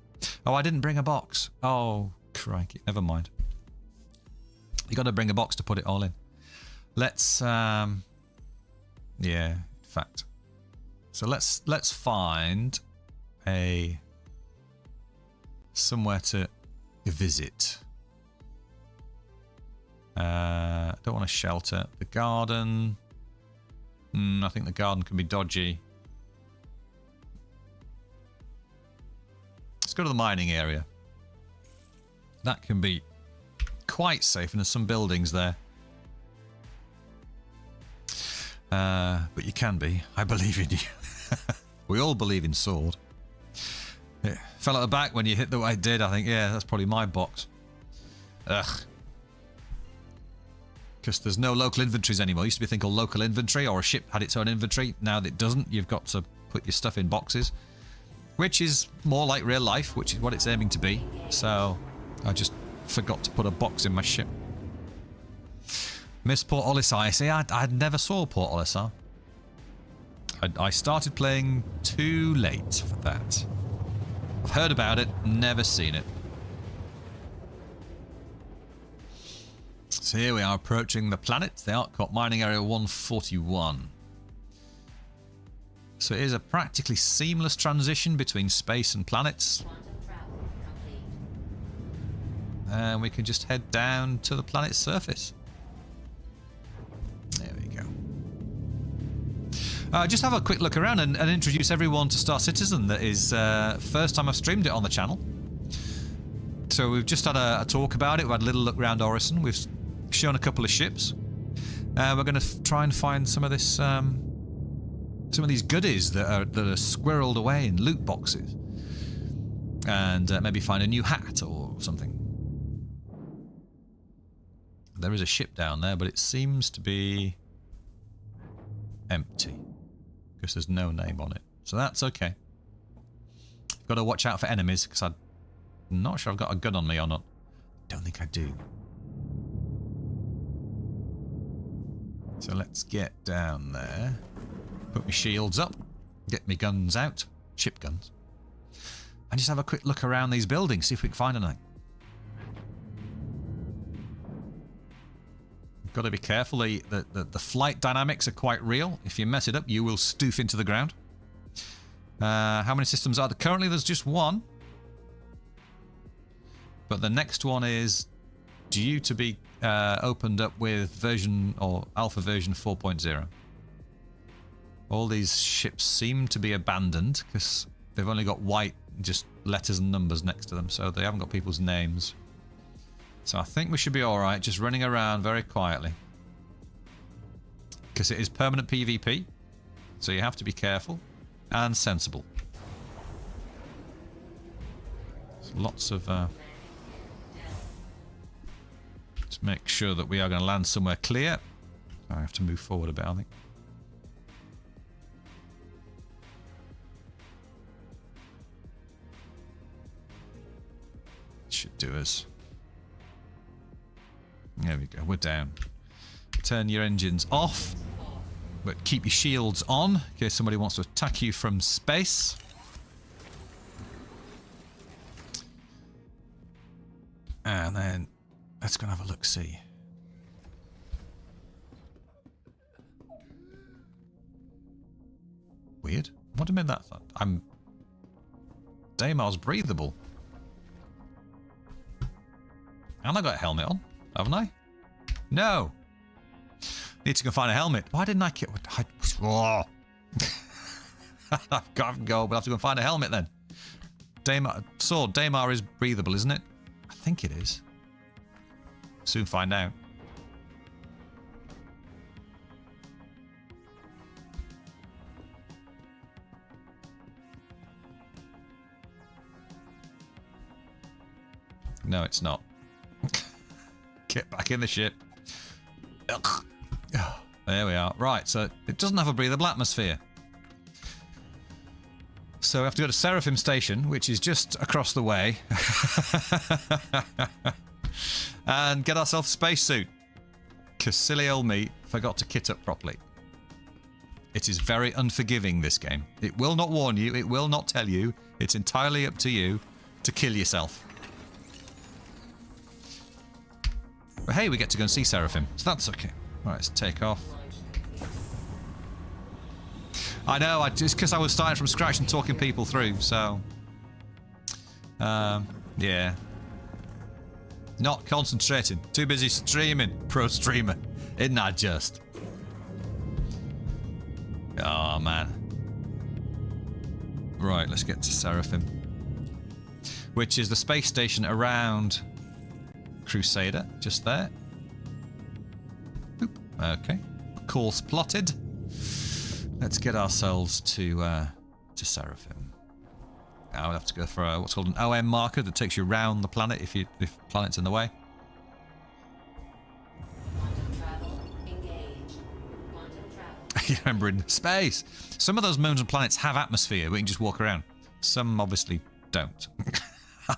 [SPEAKER 1] Oh, I didn't bring a box. Oh, crikey. Never mind. You got to bring a box to put it all in. Let's, yeah, in fact. So let's find somewhere to visit. Don't want a shelter. The garden. I think the garden can be dodgy. Let's go to the mining area. That can be quite safe, and there's some buildings there. But you can be. I believe in you. We all believe in Sword. It fell at the back when you hit the way it did. I think, yeah, that's probably my box. Ugh. Because there's no local inventories anymore. It used to be a thing called local inventory, or a ship had its own inventory. Now that it doesn't, you've got to put your stuff in boxes, which is more like real life, which is what it's aiming to be. So I just forgot to put a box in my ship. Miss Port Olisar. See, I never saw Port Olisar. I started playing too late for that. I've heard about it, never seen it. So here we are approaching the planet, the Arcot Mining Area 141. So it is a practically seamless transition between space and planets. And we can just head down to the planet's surface. There we go. Just have a quick look around and introduce everyone to Star Citizen. That is first time I've streamed it on the channel. So we've just had a talk about it. We had a little look around Orison. We've shown a couple of ships. We're going to try and find some of this, some of these goodies that are squirreled away in loot boxes, and maybe find a new hat or something. There is a ship down there, but it seems to be empty because there's no name on it. So that's okay. Got to watch out for enemies because I'm not sure I've got a gun on me or not. Don't think I do. So let's get down there. Put my shields up. Get my guns out. Ship guns. And just have a quick look around these buildings. See if we can find anything. Got to be careful. The flight dynamics are quite real. If you mess it up, you will stoof into the ground. How many systems are there? Currently, there's just one. But the next one is due to be opened up with version or alpha version 4.0. All these ships seem to be abandoned because they've only got white just letters and numbers next to them, so they haven't got people's names. So I think we should be alright, just running around very quietly. Because it is permanent PvP, so you have to be careful and sensible. There's lots of... Let's make sure that we are going to land somewhere clear. I have to move forward a bit, I think. Should do us. There we go, we're down. Turn your engines off, but keep your shields on in case somebody wants to attack you from space. And then let's go and have a look-see. Weird. What do you mean that? I'm... Daymar's breathable. And I got a helmet on, haven't I? No. Need to go find a helmet. Why didn't I get... Oh. I've got to go, but I have to go and find a helmet then. Daymar... Sword, Daymar is breathable, isn't it? I think it is. Soon find out. No, it's not. Get back in the ship. Ugh. There we are. Right, so it doesn't have a breathable atmosphere. So we have to go to Seraphim Station, which is just across the way. And get ourselves a spacesuit. Because silly old me forgot to kit up properly. It is very unforgiving, this game. It will not warn you. It will not tell you. It's entirely up to you to kill yourself. But hey, we get to go and see Seraphim, so that's okay. Right, let's take off. I know, just because I was starting from scratch and talking people through, so... yeah. Not concentrating. Too busy streaming. Pro streamer. Isn't that just? Oh, man. Right, let's get to Seraphim. Which is the space station around Crusader, just there. Oop, okay. Course plotted. Let's get ourselves to Seraphim. Now we'll have to go for what's called an OM marker that takes you around the planet if planet's in the way.
[SPEAKER 4] Quantum travel engaged. Quantum travel.
[SPEAKER 1] You remember in space, some of those moons and planets have atmosphere. We can just walk around. Some obviously don't.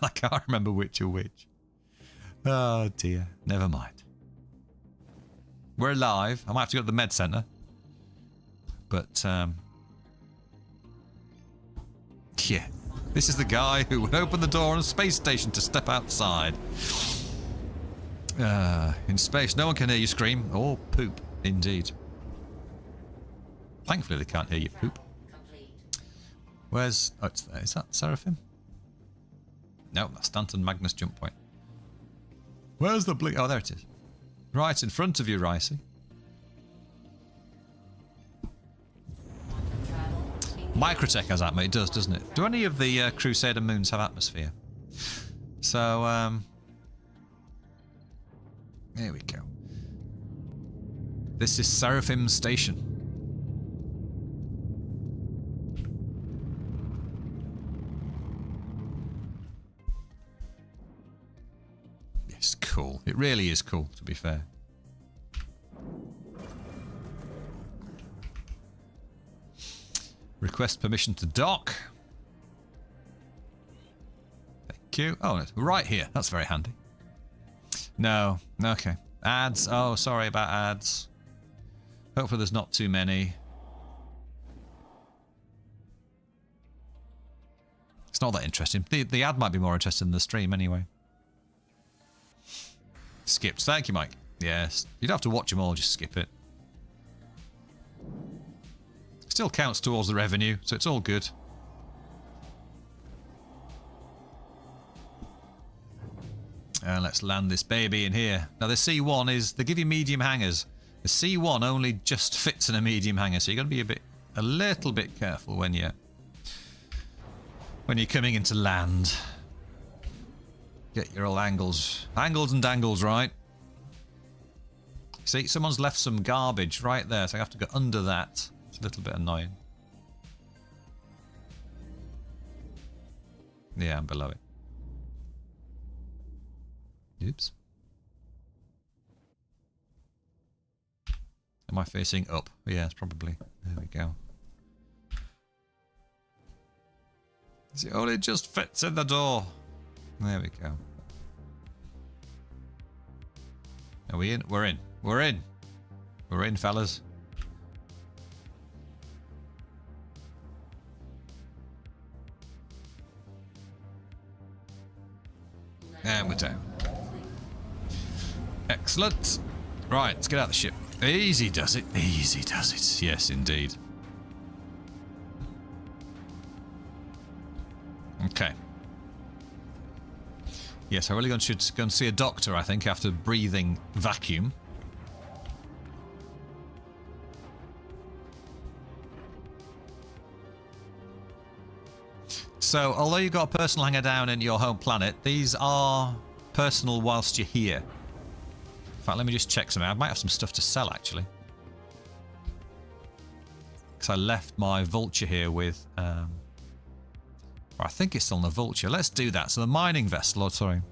[SPEAKER 1] I can't remember which are which. Oh dear. Never mind. We're alive. I might have to go to the med center. But, yeah. This is the guy who would open the door on a space station to step outside. In space, no one can hear you scream or poop, indeed. Thankfully, they can't hear you poop. Where's... Oh, it's there. Is that Seraphim? No, that's Stanton Magnus jump point. Where's the blink? Oh, there it is. Right in front of you, Ricey. Microtech has atmosphere. It does, doesn't it? Do any of the Crusader moons have atmosphere? So, here we go. This is Seraphim Station. It's cool. It really is cool, to be fair. Request permission to dock. Thank you. Oh, it's right here. That's very handy. No. Okay. Ads. Oh, sorry about ads. Hopefully there's not too many. It's not that interesting. The ad might be more interesting than the stream anyway. Skipped. Thank you, Mike. Yes. You don't have to watch them all. Just skip it. Still counts towards the revenue, so it's all good. Let's land this baby in here. Now the C1 is, they give you medium hangers. The C1 only just fits in a medium hanger, so you've got to be a little bit careful when you're coming into land. Get your old angles and dangles right. See, someone's left some garbage right there, so I have to go under that. It's a little bit annoying. Yeah, I'm below it. Oops. Am I facing up? Yes, probably. There we go. It only just fits in the door. There we go. Are we in? We're in. We're in. We're in, fellas. And we're down. Excellent. Right, let's get out of the ship. Easy does it. Easy does it. Yes, indeed. Okay. Yes, I really should go and see a doctor, I think, after breathing vacuum. So, although you've got a personal hanger down in your home planet, these are personal whilst you're here. In fact, let me just check something. I might have some stuff to sell, actually. Because I left my vulture here with... or I think it's still on the vulture. Let's do that. So the mining vessel, sorry.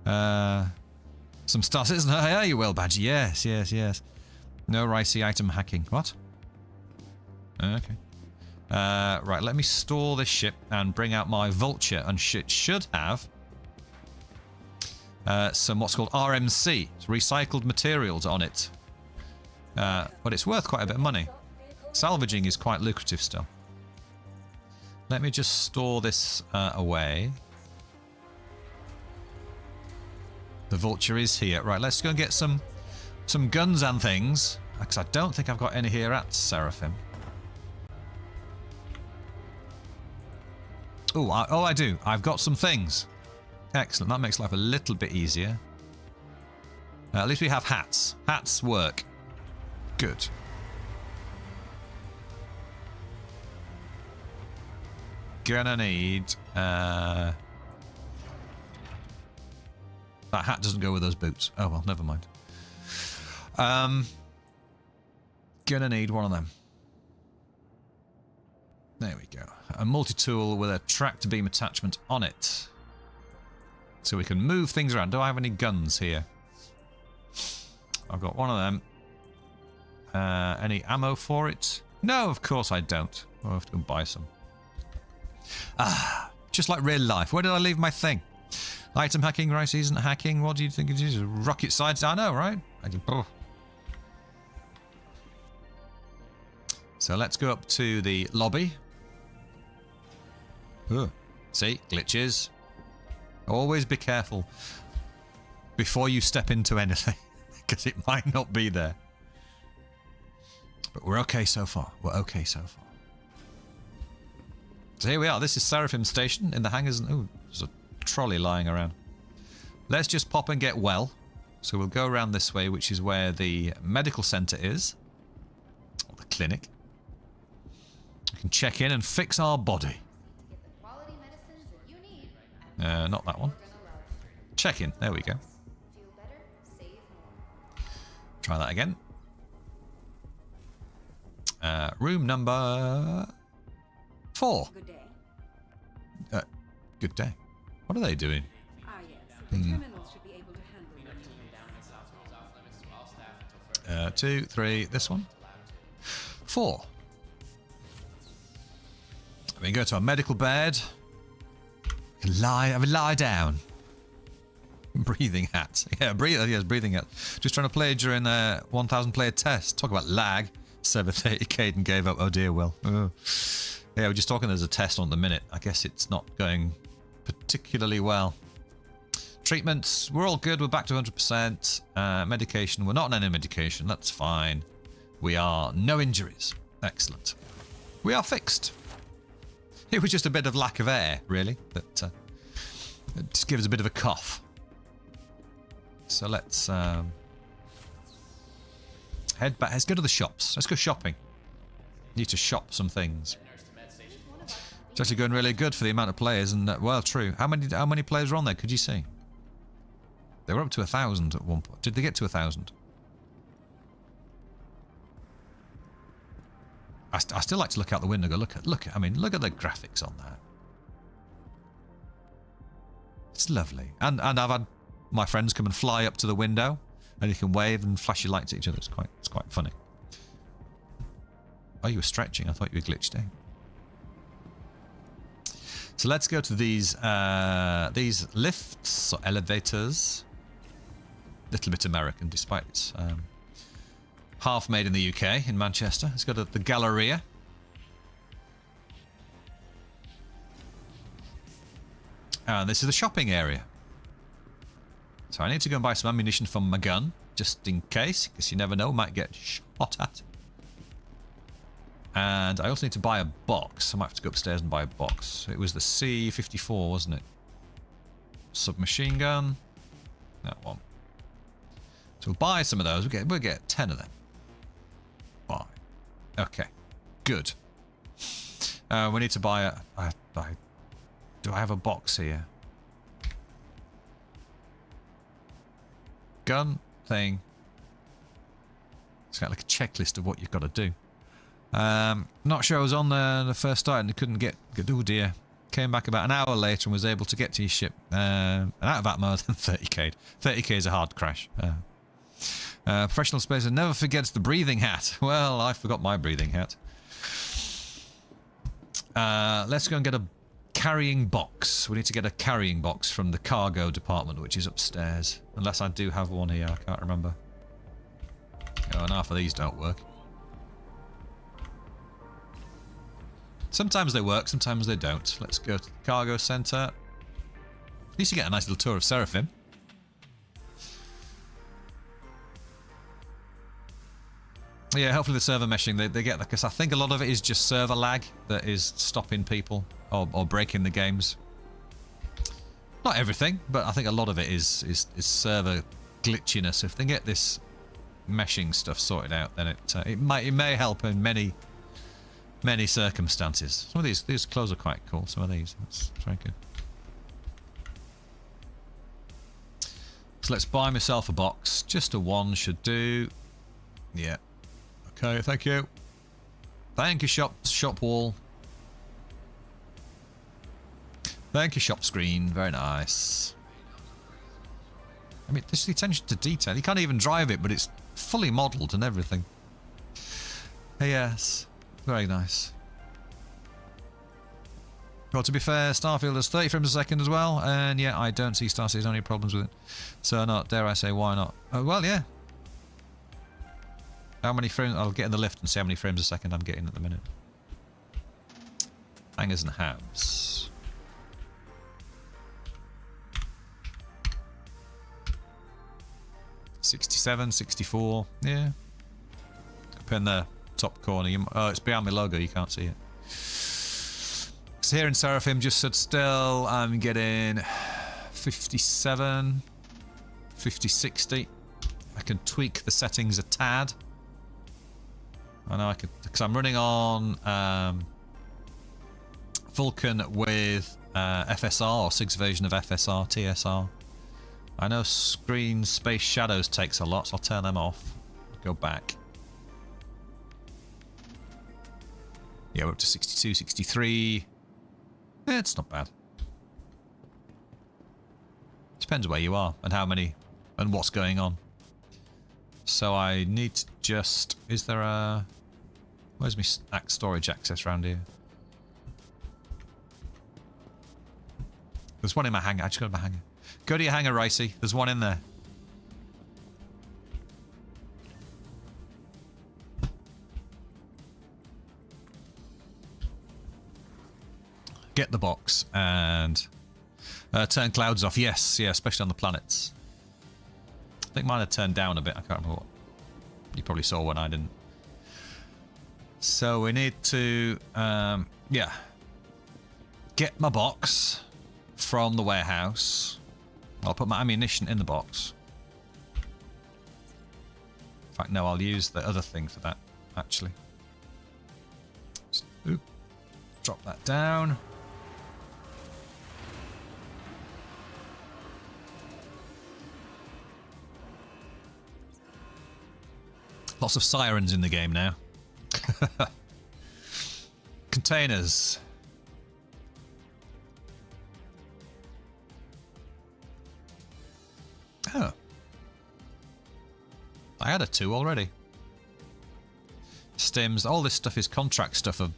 [SPEAKER 1] Some Star Citizen. Hey, you will, Badger. Yes, yes, yes. No RICEY item hacking. What? Okay. Right, let me store this ship and bring out my vulture, and it should have some what's called RMC, it's recycled materials on it. But it's worth quite a bit of money. Salvaging is quite lucrative still. Let me just store this away. The vulture is here. Right, let's go and get some guns and things, because I don't think I've got any here at Seraphim. Oh, I do. I've got some things. Excellent. That makes life a little bit easier. At least we have hats. Hats work. Good. Gonna need... that hat doesn't go with those boots. Oh, well, never mind. Gonna need one of them. There we go. A multi-tool with a tractor beam attachment on it. So we can move things around. Do I have any guns here? I've got one of them. Any ammo for it? No, of course I don't. I'll have to go and buy some. Ah, just like real life. Where did I leave my thing? Item hacking, Rice isn't hacking. What do you think it is? Rocket science? I know, right? So let's go up to the lobby. See, glitches. Always be careful before you step into anything, because it might not be there. But we're okay so far. We're okay so far. So here we are. This is Seraphim Station in the hangars. Oh, there's a trolley lying around. Let's just pop and get well. So we'll go around this way, which is where the medical center is. Or the clinic. We can check in and fix our body. Not that one. Check in. There we go. Try that again. Room number 4.
[SPEAKER 5] Good day.
[SPEAKER 1] Good day. What are they doing?
[SPEAKER 5] Ah, yes. The criminals should be able to handle it.
[SPEAKER 1] 2, 3. This one. 4. We can go to our medical bed. Lie down. Breathing hat. Yeah, breathing hat. Just trying to play during a 1,000 player test. Talk about lag. Server 30k and gave up. Oh dear, well. Yeah, we're just talking there's a test on the minute. I guess it's not going particularly well. Treatments, we're all good. We're back to 100%. Medication, we're not on any medication. That's fine. We are no injuries. Excellent. We are fixed. It was just a bit of lack of air, really, that just gives us a bit of a cough. So let's head back. Let's go to the shops. Let's go shopping. Need to shop some things. It's actually going really good for the amount of players, and well, true. How many players were on there? Could you see? They were up to 1,000 at one point. Did they get to 1,000? I still like to look out the window and go, look at the graphics on that. It's lovely. And I've had my friends come and fly up to the window, and you can wave and flash your lights at each other. It's quite funny. Oh, you were stretching. I thought you were glitched out. So let's go to these lifts or elevators. Little bit American, despite its half made in the UK, in Manchester. Let's go to the Galleria. And this is the shopping area. So I need to go and buy some ammunition from my gun, just in case, because you never know, might get shot at. And I also need to buy a box. I might have to go upstairs and buy a box. It was the C-54, wasn't it? Submachine gun. That one. So we'll buy some of those. We'll get 10 of them. Buy. Okay. Good. We need to buy a... do I have a box here? Gun thing. It's got like a checklist of what you've got to do. Not sure I was on the first start and couldn't get... Oh dear. Came back about an hour later and was able to get to your ship. And out of that more than 30k. 30k is a hard crash. Professional spacer never forgets the breathing hat. Well, I forgot my breathing hat. let's go and get a carrying box. We need to get a carrying box from the cargo department, which is upstairs. Unless I do have one here, I can't remember. Oh, and half of these don't work. Sometimes they work, sometimes they don't. Let's go to the cargo center. At least you get a nice little tour of Seraphim. Yeah, hopefully the server meshing, they get that, because I think a lot of it is just server lag that is stopping people or breaking the games. Not everything, but I think a lot of it is server glitchiness. If they get this meshing stuff sorted out, then it may help in many circumstances. Some of these clothes are quite cool. Some of these, that's very good. So let's buy myself a box. Just a one should do. Yeah. Okay, thank you. Thank you, shop wall. Thank you, shop screen. Very nice. I mean, this is the attention to detail. You can't even drive it, but it's fully modelled and everything. Yes, very nice. Well, to be fair, Starfield has 30 frames a second as well, and yeah, I don't see Star Citizen any problems with it. So, not dare I say, why not? Well, yeah. How many frames? I'll get in the lift and see how many frames a second I'm getting at the minute. Hangers and halves. $67, $64, yeah. Up in the top corner. Oh, it's behind my logo, you can't see it. So here in Seraphim, just stood still, I'm getting 57, 50, 60. I can tweak the settings a tad. I know I could, because I'm running on Vulcan with FSR, or 6th version of FSR, TSR. I know screen space shadows takes a lot, so I'll turn them off. Go back. Yeah, we're up to 62, 63. Yeah, it's not bad. Depends where you are and how many and what's going on. So I need to just... Is there a... Where's my storage access around here? There's one in my hangar. I just got my hangar. Go to your hangar, Ricey. There's one in there. Get the box and turn clouds off. Yes, yeah, especially on the planets. I think mine had turned down a bit. I can't remember what. You probably saw when I didn't. So we need to, yeah, get my box from the warehouse. I'll put my ammunition in the box. In fact, no, I'll use the other thing for that, actually. Just, drop that down. Lots of sirens in the game now. Containers. Oh. I had a 2 already. Stims. All this stuff is contract stuff of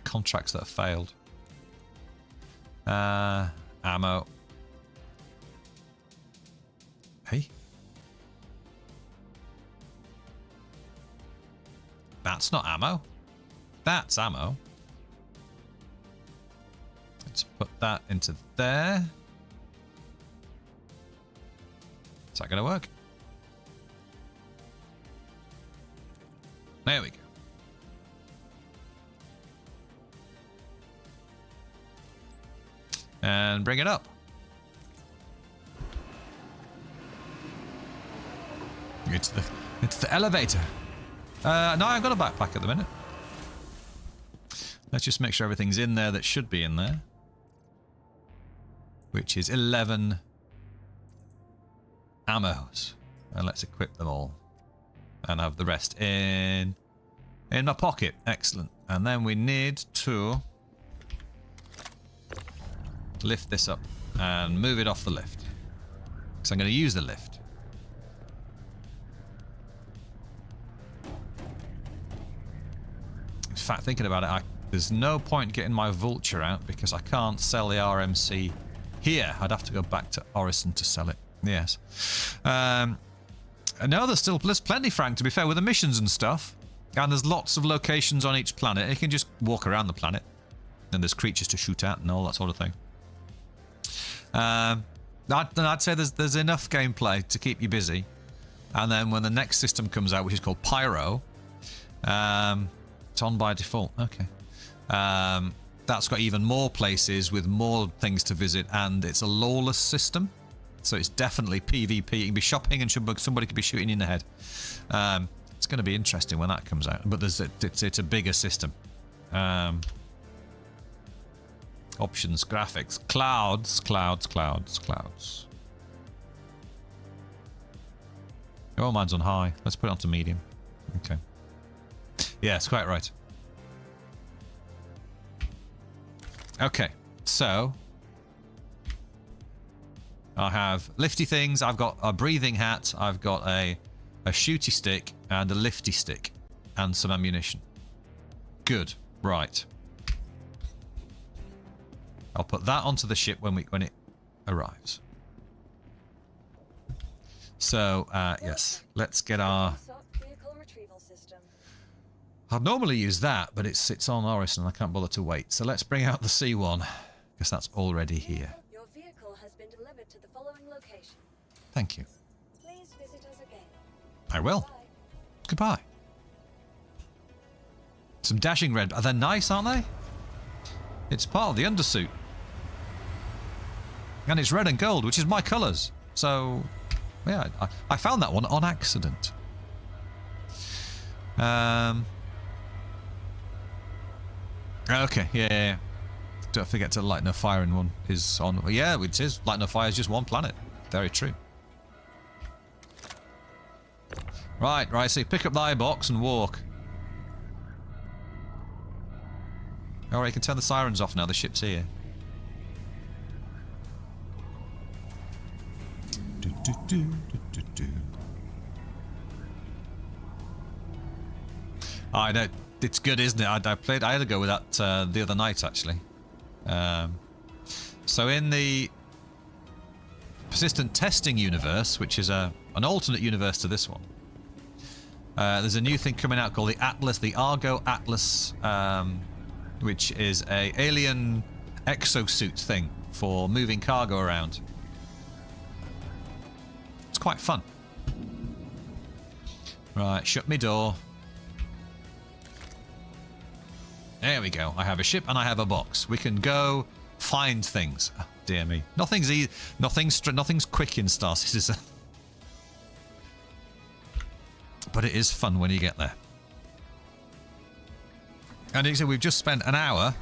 [SPEAKER 1] contracts that have failed. Ammo. Hey. That's not ammo. That's ammo. Let's put that into there. Is that going to work? There we go. And bring it up. It's the elevator. No, I've got a backpack at the minute. Let's just make sure everything's in there that should be in there. Which is 11 ammos. And let's equip them all. And have the rest in my pocket. Excellent. And then we need to lift this up and move it off the lift. Because I'm going to use the lift. In fact, thinking about it, There's no point getting my vulture out because I can't sell the RMC here. I'd have to go back to Orison to sell it. Yes. No, there's plenty, Frank, to be fair, with the missions and stuff. And there's lots of locations on each planet. You can just walk around the planet. And there's creatures to shoot at and all that sort of thing. I'd say there's enough gameplay to keep you busy. And then when the next system comes out, which is called Pyro, it's on by default. Okay. That's got even more places with more things to visit, and it's a lawless system. So it's definitely PvP. You can be shopping and somebody could be shooting you in the head. It's going to be interesting when that comes out. But it's a bigger system. Options, graphics, clouds. Oh, mine's on high. Let's put it onto medium. Okay. Yeah, it's quite right. Okay, so I have lifty things. I've got a breathing hat. I've got a shooty stick and a lifty stick and some ammunition. Good. Right. I'll put that onto the ship when it arrives. So, yes, let's get our...
[SPEAKER 5] Vehicle retrieval system.
[SPEAKER 1] I'd normally use that, but it's on Orison and I can't bother to wait. So let's bring out the C1, because that's already here.
[SPEAKER 5] Your vehicle has been delivered to the following location.
[SPEAKER 1] Thank you.
[SPEAKER 5] Please visit us again.
[SPEAKER 1] I will. Goodbye. Some dashing red. Are they nice, aren't they? It's part of the undersuit. And it's red and gold, which is my colours. So, yeah, I found that one on accident. Okay, yeah. Don't forget to light no fire in one is on. Yeah, it is. Light no fire is just one planet. Very true. Right, Ricey, pick up thy box and walk. Alright, you can turn the sirens off now. The ship's here. I know. It's good, isn't it? I had to go with that the other night, actually. So in the persistent testing universe, which is an alternate universe to this one, there's a new thing coming out called the Atlas, the Argo Atlas, which is a alien exosuit thing for moving cargo around. It's quite fun. Right, shut me door. There we go. I have a ship and I have a box. We can go find things. Oh, dear me. Nothing's quick in Star Citizen. But it is fun when you get there. And we've just spent an hour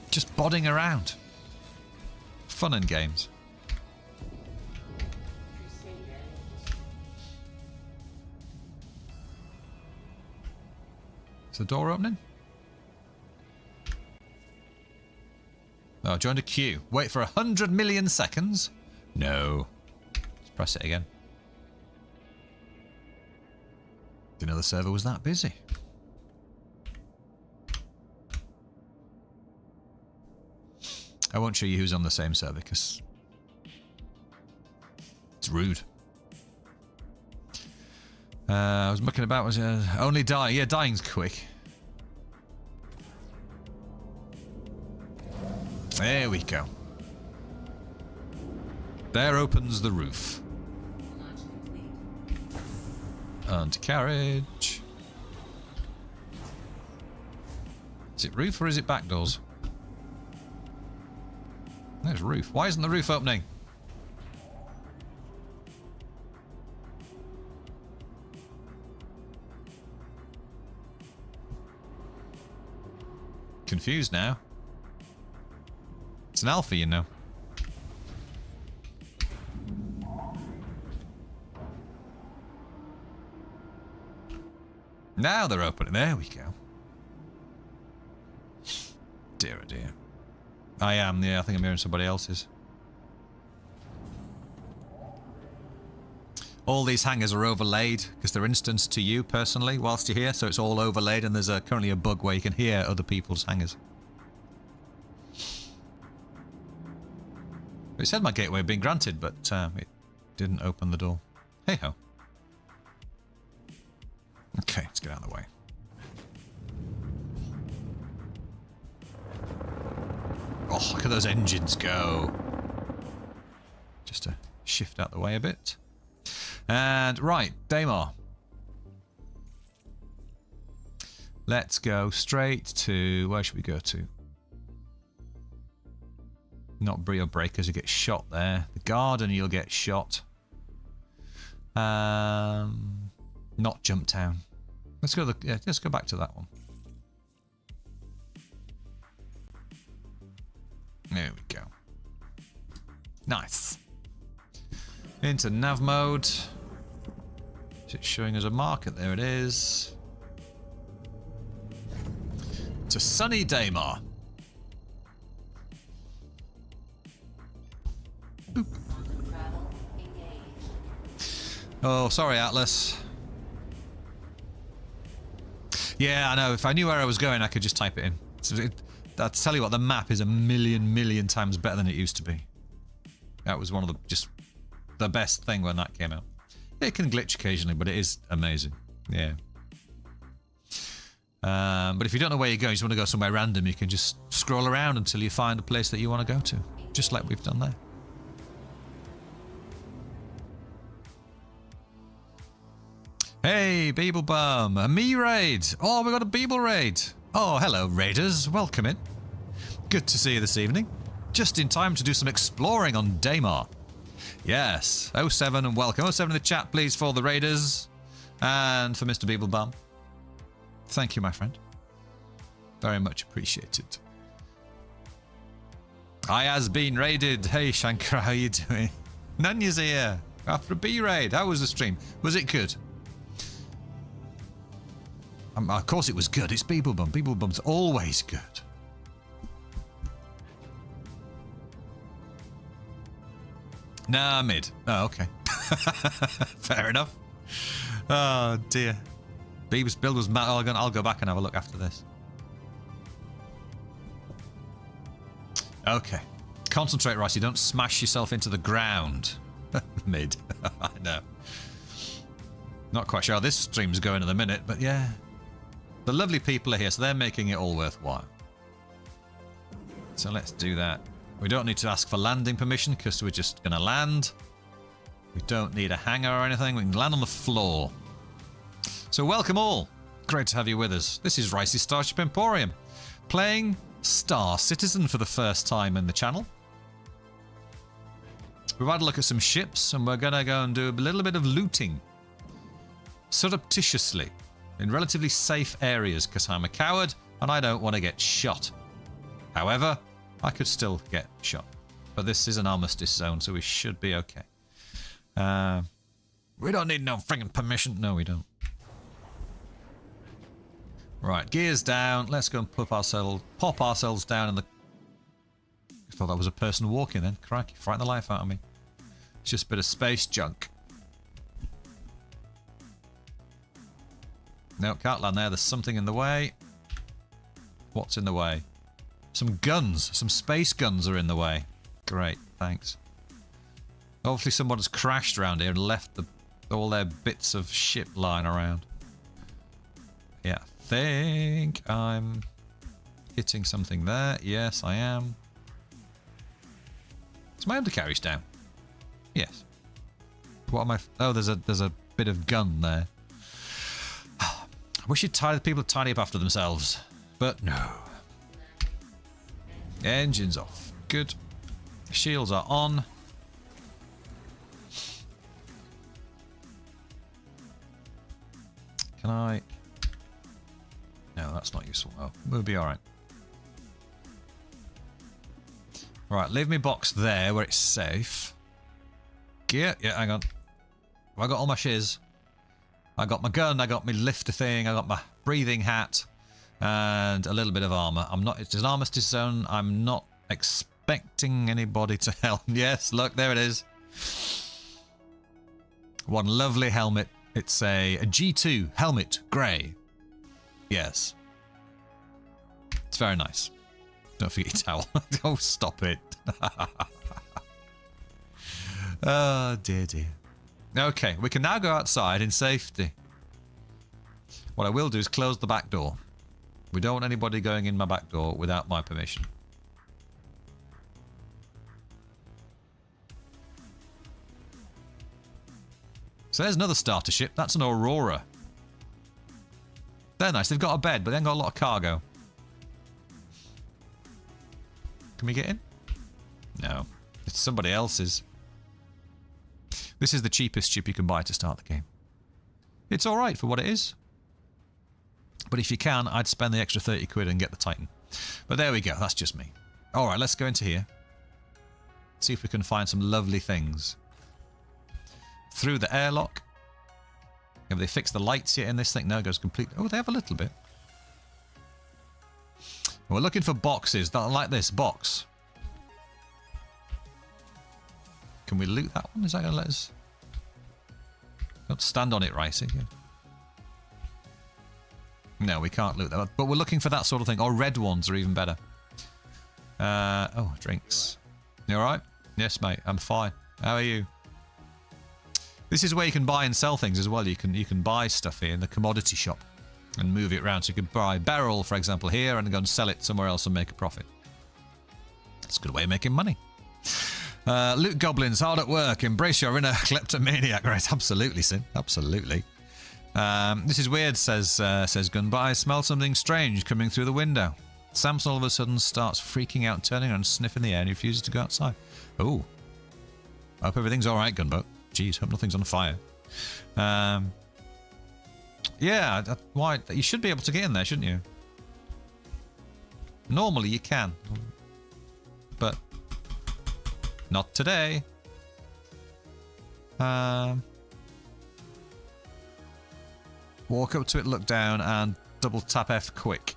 [SPEAKER 1] just bodding around. Fun and games. Is the door opening? Oh, join a queue. Wait for 100 million seconds? No. Let's press it again. Didn't know the server was that busy. I won't show you who's on the same server because it's rude. I was mucking about. Was only dying? Yeah, dying's quick. There we go. There opens the roof. Undercarriage. Is it roof or is it back doors? There's roof. Why isn't the roof opening? Confused now. It's an alpha, you know. Now they're opening. There we go. Dear oh dear. I am, yeah, I think I'm hearing somebody else's. All these hangars are overlaid because they're instanced to you personally whilst you're here, so it's all overlaid, and there's currently a bug where you can hear other people's hangars. It said my gateway had been granted, but it didn't open the door. Hey ho. Okay, let's get out of the way. Oh, look at those engines go. Just to shift out the way a bit. And right, Daymar. Let's go straight to... Where should we go to? Not Brio Breakers, you get shot there. The Garden, you'll get shot. Not Jump Town. Let's go. Let's go back to that one. There we go. Nice. Into nav mode. Is it showing us a market? There it is. To sunny Daymar. Boop. Oh, sorry, Atlas. Yeah, I know. If I knew where I was going, I could just type it in. I'll tell you what, the map is a million times better than it used to be. That was one of the best thing when that came out. It can glitch occasionally, but it is amazing. Yeah. But if you don't know where you're going, you just want to go somewhere random, you can just scroll around until you find a place that you want to go to. Just like we've done there. Hey, Beeblebum, a me raid. Oh, we got a Beeble raid. Oh, hello, raiders. Welcome in. Good to see you this evening. Just in time to do some exploring on Daymar. Yes, 07 and welcome. 07 in the chat, please, for the raiders and for Mr. Beeblebum. Thank you, my friend. Very much appreciated. I has been raided. Hey, Shankar, how you doing? Nanya's here after a B raid. How was the stream? Was it good? Of course it was good. It's Beeblebum. Beeblebum's always good. Nah, mid. Oh, okay. Fair enough. Oh, dear. Beeb's build was mad. I'll go back and have a look after this. Okay. Concentrate, Rice. You don't smash yourself into the ground. Mid. I know. Not quite sure how this stream's going in a minute, but yeah. The lovely people are here, so they're making it all worthwhile. So let's do that. We don't need to ask for landing permission because we're just going to land. We don't need a hangar or anything. We can land on the floor. So welcome all. Great to have you with us. This is RICEY'S Starship Emporium, playing Star Citizen for the first time in the channel. We've had a look at some ships, and we're going to go and do a little bit of looting. Surreptitiously. In relatively safe areas, because I'm a coward and I don't want to get shot. However, I could still get shot. But this is an armistice zone, so we should be okay. We don't need no friggin' permission. No, we don't. Right, gears down. Let's go and pop ourselves down in the... I thought that was a person walking then. Crikey, frighten the life out of me. It's just a bit of space junk. No, can't land there. There's something in the way. What's in the way? Some guns. Some space guns are in the way. Great, thanks. Hopefully someone has crashed around here and left all their bits of ship lying around. Yeah, I think I'm hitting something there. Yes, I am. Is my undercarriage down? Yes. What am I... Oh, there's a bit of gun there. I wish people tidy up after themselves, but no. Engines off. Good. Shields are on. Can I... No, that's not useful. Oh, we'll be alright. Right, leave me box there where it's safe. Gear? Yeah, hang on. Have I got all my shiz? I got my gun, I got my lifter thing, I got my breathing hat, and a little bit of armor. It's an armistice zone. I'm not expecting anybody to help. Yes, look, there it is. One lovely helmet. It's a G2 helmet, grey. Yes. It's very nice. Don't forget your towel. Oh, stop it. Oh, dear, dear. Okay, we can now go outside in safety. What I will do is close the back door. We don't want anybody going in my back door without my permission. So there's another starter ship. That's an Aurora. They're nice. They've got a bed, but they haven't got a lot of cargo. Can we get in? No. It's somebody else's. This is the cheapest ship you can buy to start the game. It's alright for what it is. But if you can, I'd spend the extra 30 quid and get the Titan. But there we go. That's just me. Alright, let's go into here. See if we can find some lovely things. Through the airlock. Have they fixed the lights yet in this thing? No, it goes completely... Oh, they have a little bit. We're looking for boxes that are like this. Box. Can we loot that one? Is that going to let us... Don't stand on it, Ricey. Yeah. No, we can't loot that. But we're looking for that sort of thing. Or red ones are even better. Oh, drinks. You alright? Yes, mate. I'm fine. How are you? This is where you can buy and sell things as well. You can buy stuff here in the commodity shop and move it around. So you could buy a barrel, for example, here and go and sell it somewhere else and make a profit. That's a good way of making money. Loot goblins, hard at work. Embrace your inner kleptomaniac. Right, absolutely, Sin. Absolutely. This is weird, says Gun, but I smell something strange coming through the window. Samson all of a sudden starts freaking out, turning around, sniffing the air, and refuses to go outside. Oh. I hope everything's alright, Gunboat. Jeez, hope nothing's on fire. Yeah, why? You should be able to get in there, shouldn't you? Normally you can. But not today. Walk up to it, look down, and double tap F quick.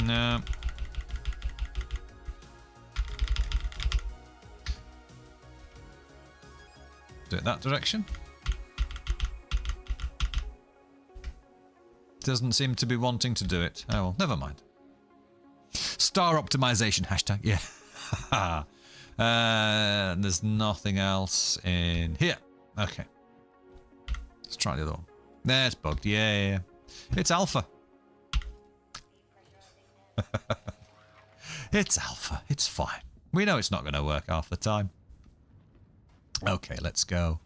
[SPEAKER 1] No. Do it that direction. Doesn't seem to be wanting to do it. Oh well, never mind. Star optimization hashtag, yeah. There's nothing else in here. Okay. Let's try the other one. There, it's bugged. Yeah. It's alpha. It's alpha. It's fine. We know it's not going to work half the time. Okay, let's go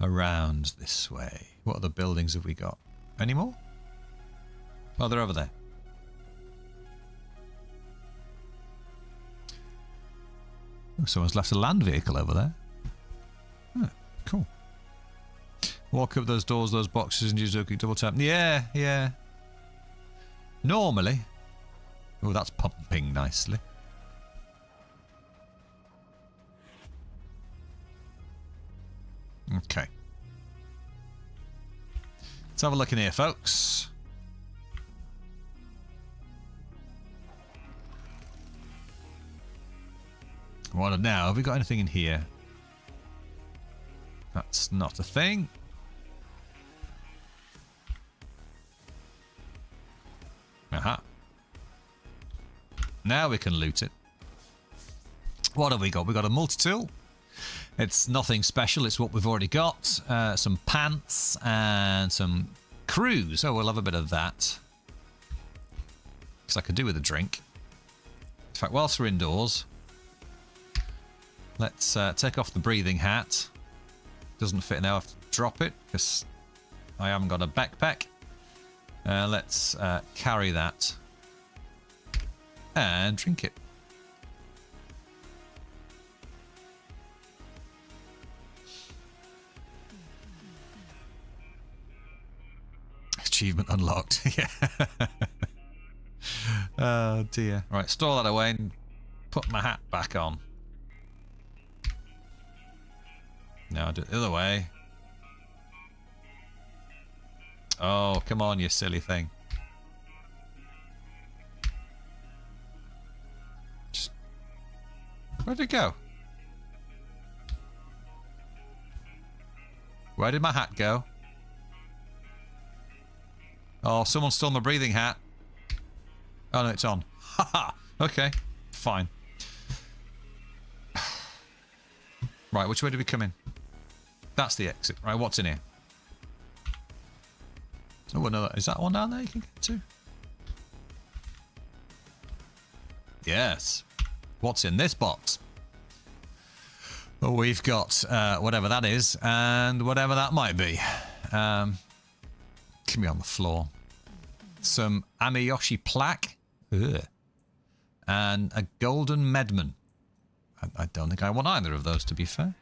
[SPEAKER 1] around this way. What other buildings have we got? Any more? Oh, they're over there. Oh, someone's left a land vehicle over there. Oh, cool. Walk up those doors, those boxes, and use a double tap. Yeah. Normally. Oh, that's pumping nicely. Okay. Let's have a look in here, folks. What now? Have we got anything in here? That's not a thing. Aha. Now we can loot it. What have we got? We've got a multi-tool. It's nothing special. It's what we've already got. Some pants and some crews. Oh, we'll have a bit of that. Because I could do with a drink. In fact, whilst we're indoors, let's take off the breathing hat. Doesn't fit now. I have to drop it because I haven't got a backpack. Let's carry that and drink it. Achievement unlocked. Yeah. Oh dear. Right, store that away and put my hat back on. Now I'll do it the other way. Oh, come on, you silly thing. Where'd it go? Where did my hat go? Oh, someone stole my breathing hat. Oh no, it's on. Haha. Okay, fine. Right, which way do we come in? That's the exit. Right, what's in here? Oh, another. Is that one down there you can get to? Yes. What's in this box? Oh, we've got whatever that is and whatever that might be. Can be on the floor. Some Amiyoshi plaque. Ugh. And a golden medman. I don't think I want either of those, to be fair.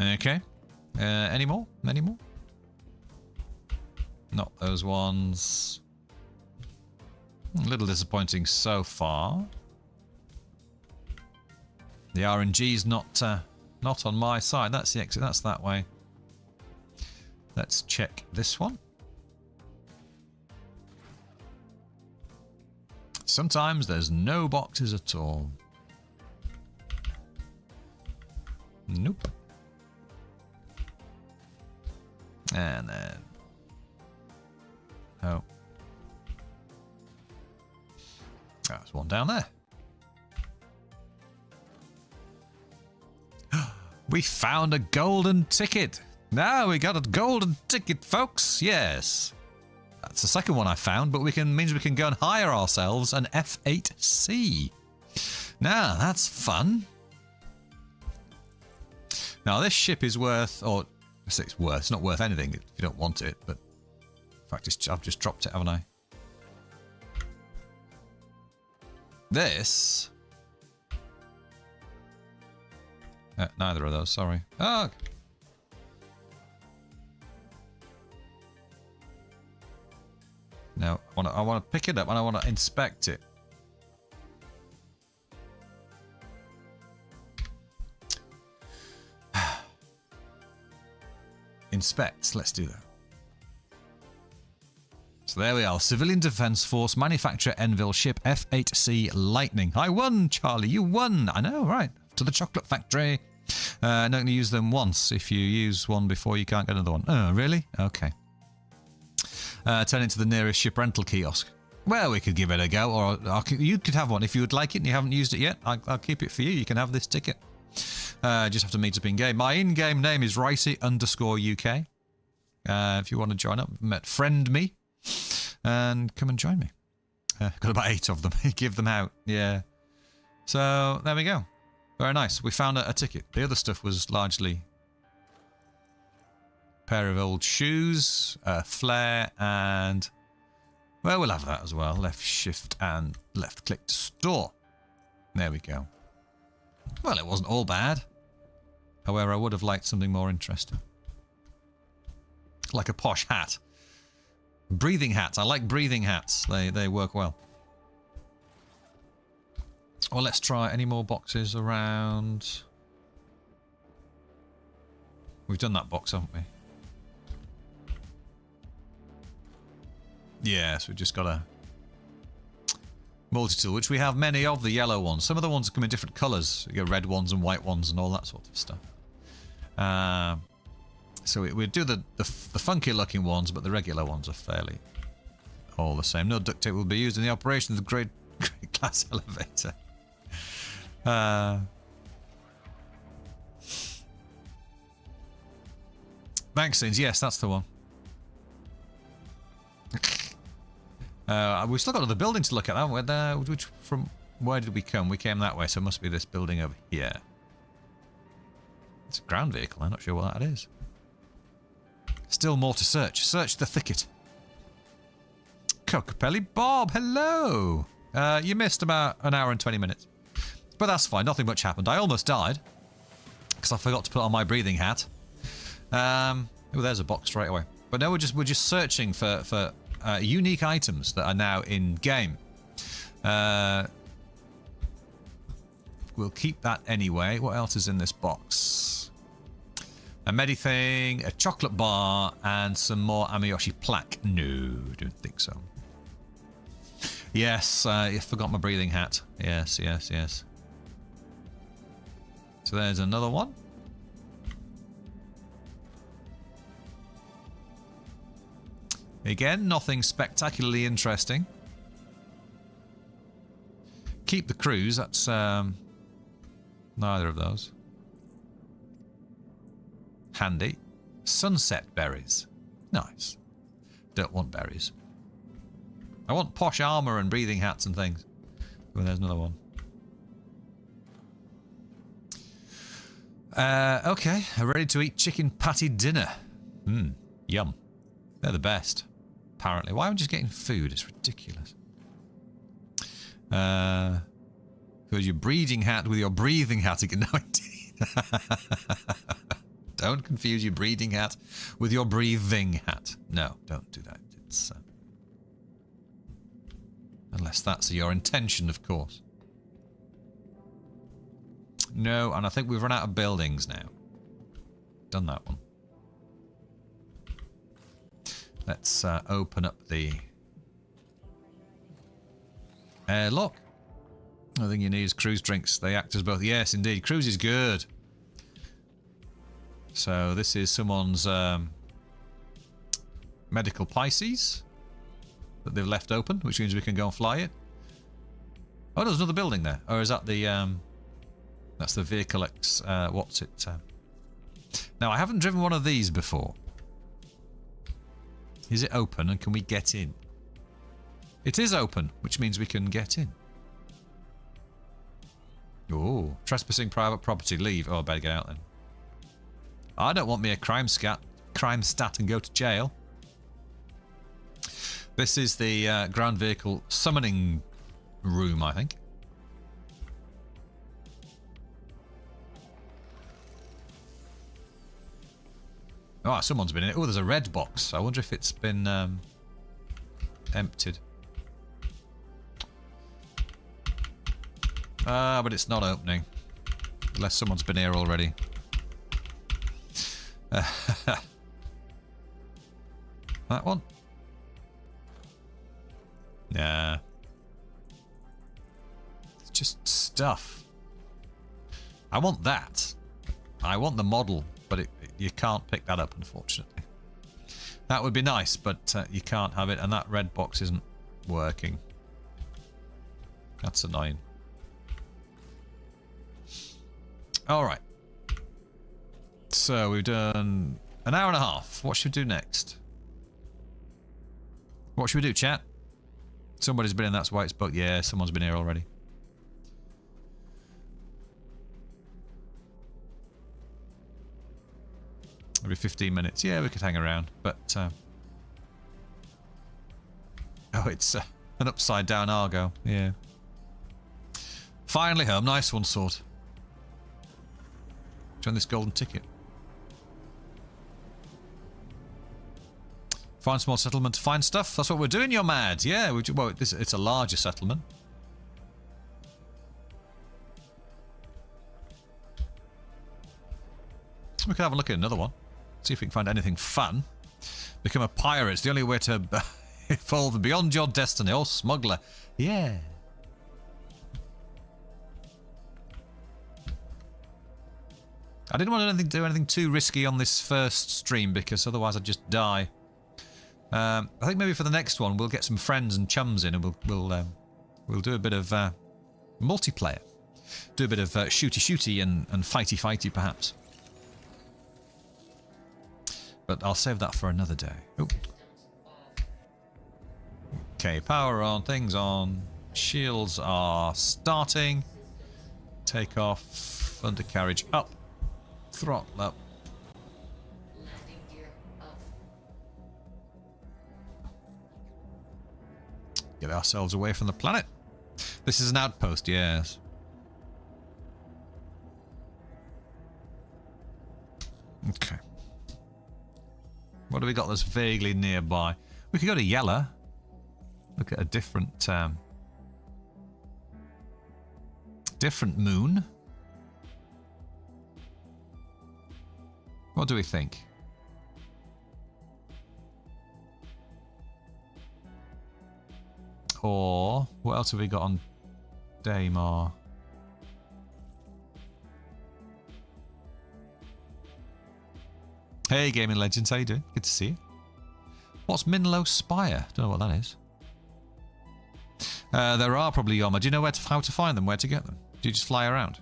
[SPEAKER 1] Okay. Any more? Any more? Not those ones. A little disappointing so far. The RNG's not on my side. That's the exit. That's that way. Let's check this one. Sometimes there's no boxes at all. Nope. And then... oh. There's one down there. We found a golden ticket. Now we got a golden ticket, folks. Yes. That's the second one I found, but means we can go and hire ourselves an F8C. Now, that's fun. Now, this ship is worth, or I say it's worth, it's not worth anything if you don't want it, but in fact, I've just dropped it, haven't I? This... neither of those, sorry. Oh! No, I want to pick it up and I want to inspect it. Inspect. Let's do that. So there we are. Civilian Defense Force Manufacturer Enville Ship F8C Lightning. I won, Charlie. You won. I know, right. To the chocolate factory. Not going to use them once. If you use one before, you can't get another one. Oh, really? Okay. Turn it to the nearest ship rental kiosk. Well, we could give it a go, or you could have one if you would like it and you haven't used it yet. I'll keep it for you. You can have this ticket. Just have to meet up in-game. My in-game name is RICEY_UK. If you want to join up, friend me and come and join me. Got about 8 of them. Give them out. Yeah. So, there we go. Very nice. We found a ticket. The other stuff was largely... pair of old shoes, flare, and... well, we'll have that as well. Left shift and left click to store. There we go. Well, it wasn't all bad. However, I would have liked something more interesting. Like a posh hat. Breathing hats. I like breathing hats. They work well. Well, let's try any more boxes around. We've done that box, haven't we? Yes, we've just got a multi-tool, which we have many of, the yellow ones. Some of the ones come in different colours. You get red ones and white ones and all that sort of stuff. So we do the funky looking ones, but the regular ones are fairly all the same. No duct tape will be used in the operation of the grade class elevator. Vaccines, yes, that's the one. We've still got another building to look at, haven't we? From where did we come? We came that way, so it must be this building over here. It's a ground vehicle. I'm not sure what that is. Still more to search. Search the thicket. Cocopelli Bob, hello. You missed about an hour and 20 minutes. But that's fine. Nothing much happened. I almost died because I forgot to put on my breathing hat. Oh, there's a box straight away. But no, we're just searching for unique items that are now in game. We'll keep that anyway. What else is in this box? A medithing, a chocolate bar, and some more Amiyoshi plaque. No, don't think so. Yes, I forgot my breathing hat. Yes, yes, yes. So there's another one. Again, nothing spectacularly interesting. Keep the cruise, that's neither of those. Handy. Sunset berries. Nice. Don't want berries. I want posh armor and breathing hats and things. Oh, there's another one. Okay, ready to eat chicken patty dinner. Yum. They're the best, apparently. Why am I just getting food? It's ridiculous. Because your breeding hat with your breathing hat again. No, indeed. Don't confuse your breeding hat with your breathing hat. No, don't do that. It's unless that's your intention, of course. No, and I think we've run out of buildings now. Done that one. Let's open up the airlock. I think you need is cruise drinks. They act as both. Yes, indeed. Cruise is good. So this is someone's medical Pisces that they've left open, which means we can go and fly it. Oh, there's another building there. Or is that the... that's the vehicle what's it? Now, I haven't driven one of these before. Is it open and can we get in? It is open, which means we can get in. Oh, trespassing private property. Leave. Oh, I better get out then. I don't want me a crime stat and go to jail. This is the ground vehicle summoning room, I think. Oh, someone's been in it. Oh, there's a red box. I wonder if it's been emptied. But it's not opening. Unless someone's been here already. That one? Nah. It's just stuff. I want that. I want the model, but you can't pick that up, unfortunately. That would be nice, but you can't have it, and that red box isn't working. That's annoying. Alright. So we've done an hour and a half. What should we do next? What should we do, chat? Somebody's been in, that's why it's booked. Yeah, someone's been here already. Every 15 minutes. Yeah, we could hang around, but... Oh, it's an upside down Argo. Yeah. Finally home. Nice one, Sword. Join this golden ticket. Find small settlement to find stuff. That's what we're doing, you're mad. Yeah, well, it's a larger settlement. We could have a look at another one. See if we can find anything fun. Become a pirate. It's the only way to evolve beyond your destiny. Oh, smuggler. Yeah. I didn't want to do anything too risky on this first stream because otherwise I'd just die. I think maybe for the next one we'll get some friends and chums in and we'll do a bit of multiplayer. Do a bit of shooty and fighty perhaps. But I'll save that for another day. Ooh. Okay, power on, things on. Shields are starting. Take off, undercarriage up. Throttle up.
[SPEAKER 4] Landing gear off.
[SPEAKER 1] Get ourselves away from the planet. This is an outpost, yes. Okay. What do we got that's vaguely nearby? We could go to Yella. Look at a different moon. What do we think? core. What else have we got on Daymar? Hey, Gaming Legends, how you doing? Good to see you. What's Minlo Spire? Don't know what that is. There are probably Yoma. Do you know how to find them? Where to get them? Do you just fly around?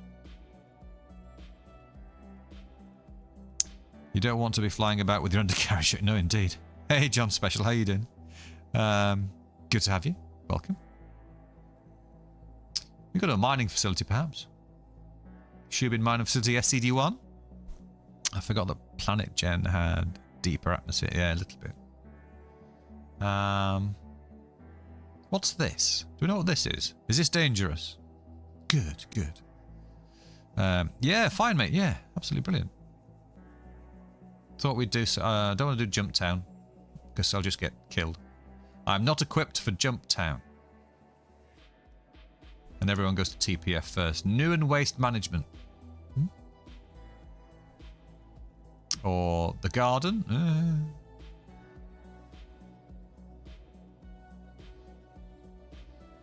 [SPEAKER 1] You don't want to be flying about with your undercarriage. No, indeed. Hey, John Special, how you doing? Good to have you. Welcome. We've got a mining facility, perhaps. Shubin mining facility SCD-1. I forgot that Planet Gen had deeper atmosphere. Yeah, a little bit. What's this? Do we know what this is? Is this dangerous? Good, good. Yeah, fine, mate. Yeah, absolutely brilliant. Thought we'd do so. Don't want to do Jump Town because I'll just get killed. I'm not equipped for Jump Town. And everyone goes to TPF first. New and waste management. Or the garden.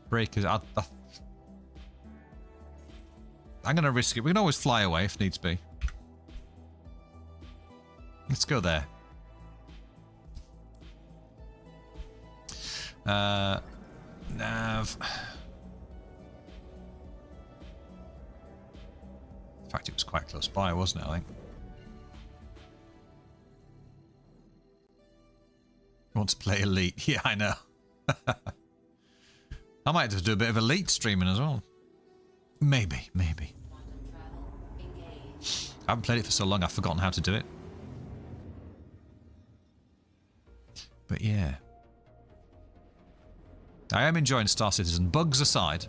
[SPEAKER 1] Breakers. I'm going to risk it. We can always fly away if needs be. Let's go there. Nav. In fact, it was quite close by, wasn't it, I think? Want to play Elite? Yeah, I know. I might just do a bit of Elite streaming as well. Maybe, maybe. I haven't played it for so long, I've forgotten how to do it. But yeah. I am enjoying Star Citizen. Bugs aside,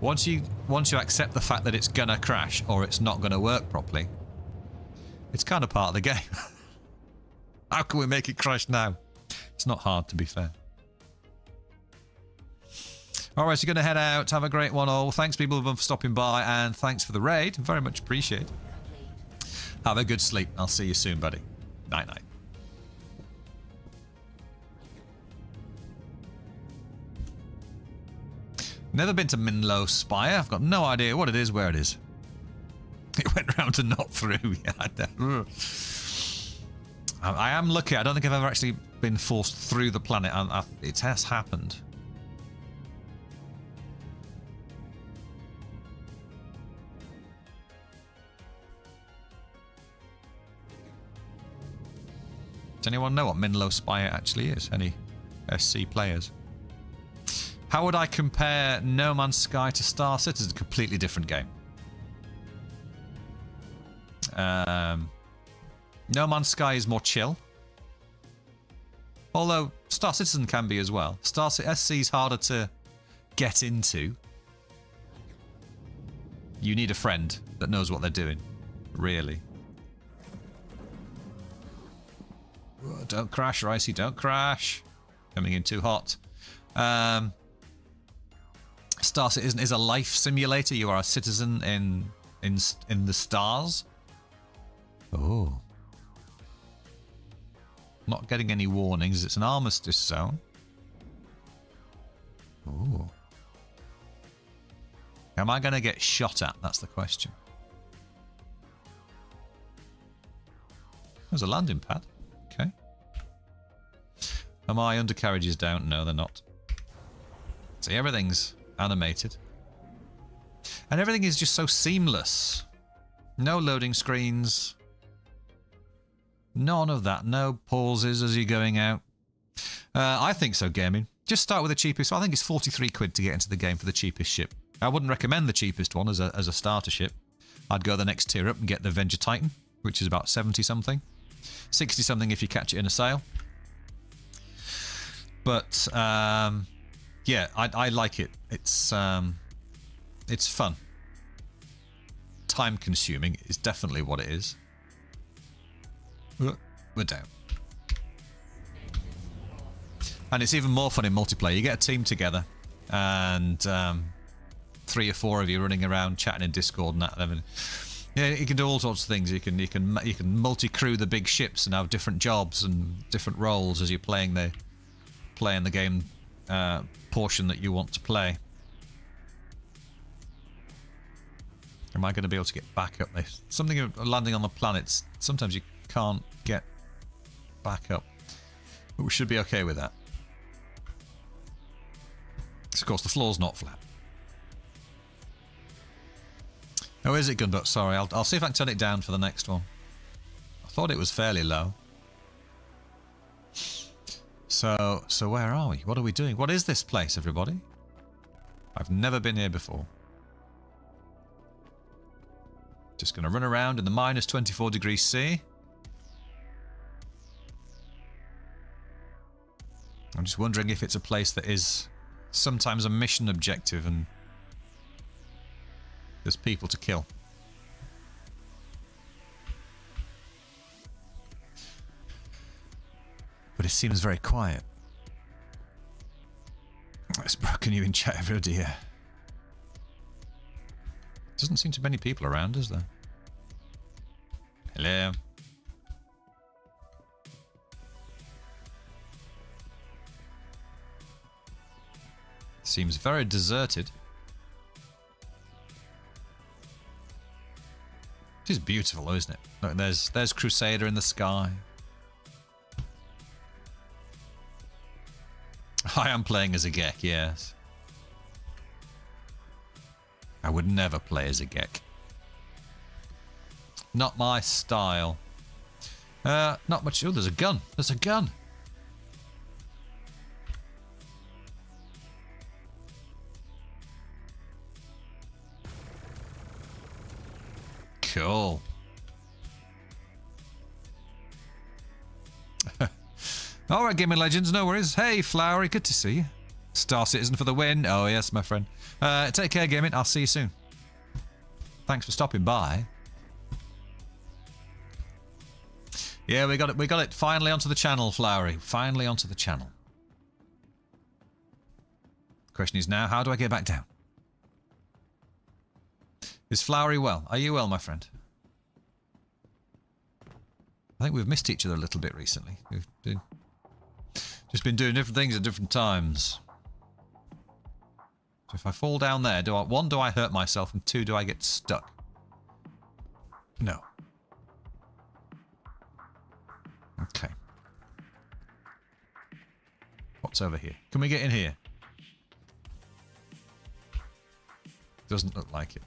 [SPEAKER 1] once you accept the fact that it's gonna crash or it's not gonna work properly, it's kind of part of the game. How can we make it crash now? It's not hard, to be fair. Alright, so you're going to head out. Have a great one all. Thanks, people, for stopping by, and thanks for the raid. Very much appreciated. Have a good sleep. I'll see you soon, buddy. Night-night. Never been to Minlo Spire. I've got no idea what it is, where it is. It went round and not through. Yeah, I am lucky. I don't think I've ever actually been forced through the planet. It has happened. Does anyone know what Minlo Spire actually is? Any SC players? How would I compare No Man's Sky to Star Citizen? It's a completely different game. No Man's Sky is more chill. Although Star Citizen can be as well. SC is harder to get into. You need a friend that knows what they're doing. Really. Oh, don't crash, Ricey, don't crash. Coming in too hot. Star Citizen is a life simulator. You are a citizen in the stars. Oh. Not getting any warnings. It's an armistice zone. Oh. Am I going to get shot at? That's the question. There's a landing pad. Okay. Are my undercarriages down? No, they're not. See, everything's animated. And everything is just so seamless. No loading screens. None of that. No pauses as you're going out. I think so, gaming. Just start with the cheapest. I think it's 43 quid to get into the game for the cheapest ship. I wouldn't recommend the cheapest one as a starter ship. I'd go the next tier up and get the Avenger Titan, which is about 70 something. 60 something if you catch it in a sale. But yeah, I like it. It's fun. Time consuming is definitely what it is. We're down. And it's even more fun in multiplayer. You get a team together and 3 or 4 of you running around chatting in Discord and that. Yeah, you can do all sorts of things. You can multi-crew the big ships and have different jobs and different roles as you're playing the game portion that you want to play. Am I going to be able to get back up there? Something of landing on the planets, sometimes you can't get back up. But we should be okay with that. Of course, the floor's not flat. Oh, is it Gunbutt? Sorry, I'll see if I can turn it down for the next one. I thought it was fairly low. So where are we? What are we doing? What is this place, everybody? I've never been here before. Just going to run around in the minus 24 degrees C. I'm just wondering if it's a place that is sometimes a mission objective and there's people to kill. But it seems very quiet. It's broken you in chat, oh dear. Doesn't seem to be many people around, is there? Hello. Seems very deserted. It is beautiful, though, isn't it? Look, there's Crusader in the sky. I am playing as a Gek, yes. I would never play as a Gek. Not my style. Not much. Oh, there's a gun. There's a gun. Cool. Alright, Gaming Legends, no worries. Hey, Flowery, good to see you. Star Citizen for the win. Oh, yes, my friend. Take care, Gaming. I'll see you soon. Thanks for stopping by. Yeah, we got it. We got it finally onto the channel, Flowery. Finally onto the channel. The question is now, how do I get back down? Is Flowery well? Are you well, my friend? I think we've missed each other a little bit recently. We've just been doing different things at different times. So if I fall down there, do I hurt myself, and two, do I get stuck? No. Okay. What's over here? Can we get in here? Doesn't look like it.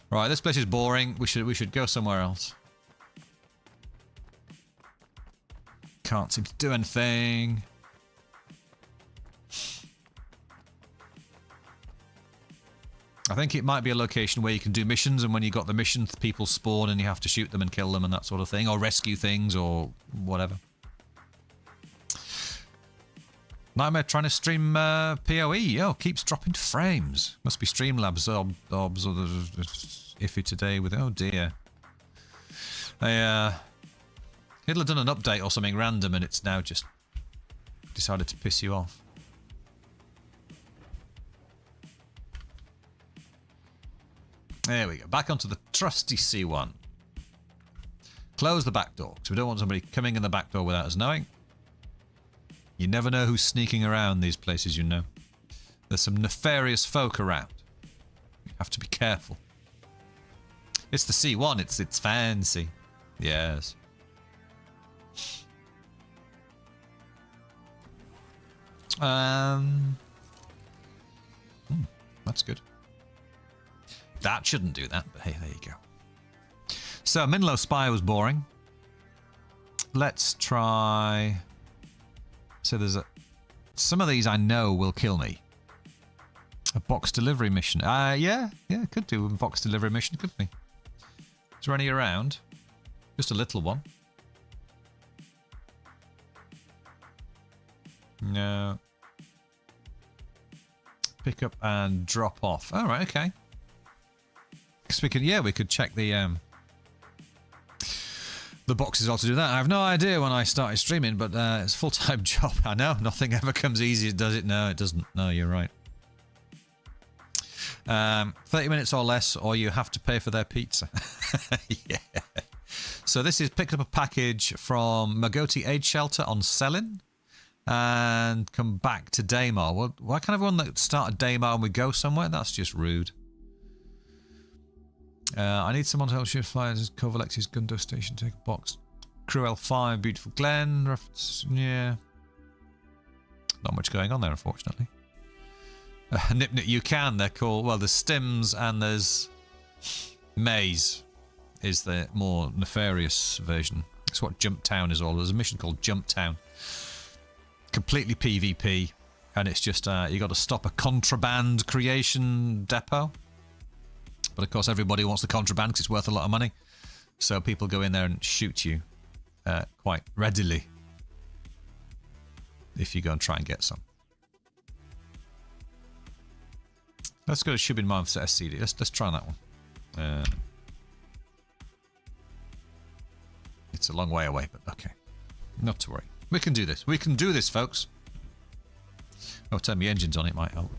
[SPEAKER 1] Right, this place is boring. We should go somewhere else. Can't seem to do anything. I think it might be a location where you can do missions, and when you got the missions, people spawn and you have to shoot them and kill them and that sort of thing, or rescue things or whatever. Nightmare trying to stream PoE. Oh, keeps dropping frames. Must be Streamlabs obs or iffy today with. Oh dear. It'll have done an update or something random, and it's now just decided to piss you off. There we go. Back onto the trusty C1. Close the back door, because we don't want somebody coming in the back door without us knowing. You never know who's sneaking around these places, you know. There's some nefarious folk around. You have to be careful. It's the C1. It's fancy. Yes. That's good. That shouldn't do that, but hey, there you go. So, Minlo Spy was boring. Let's try... So there's some of these I know will kill me. A box delivery mission. Yeah, could do a box delivery mission, could we? Is there any around? Just a little one. No. Pick up and drop off. All right, okay. Because we could check the boxes all to do that. I have no idea when I started streaming, but it's a full-time job. I know, nothing ever comes easy, does it? No, it doesn't. No, you're right. 30 minutes or less, or you have to pay for their pizza. Yeah. So this is picked up a package from Magoti Aid Shelter on Selin. and come back to Daymar. Well, why can't everyone that start at Daymar and we go somewhere? That's just rude. I need someone to help shift flyers. Cover Lexi's Gundo Station. Take a box. Crew L5. Beautiful Glen. Yeah. Not much going on there, unfortunately. Nip, you can. They're called... Well, there's Stims and there's... Maze is the more nefarious version. It's what Jump Town is all. There's a mission called Jump Town. Completely PvP. And it's just... you got to stop a contraband creation depot. But of course everybody wants the contraband because it's worth a lot of money. So people go in there and shoot you quite readily. If you go and try and get some. Let's go to Shubin Mine for SCD. Let's try that one. It's a long way away, but okay. Not to worry. We can do this. We can do this, folks. Oh, turn the engines on. It might help.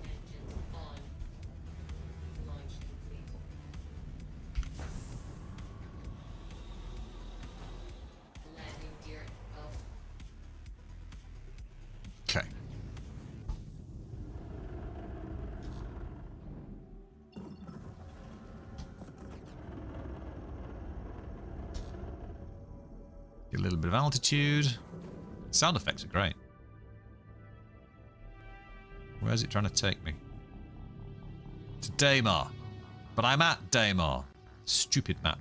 [SPEAKER 1] Okay. Get a little bit of altitude. Sound effects are great. Where's it trying to take me? To Daymar. But I'm at Daymar. Stupid map.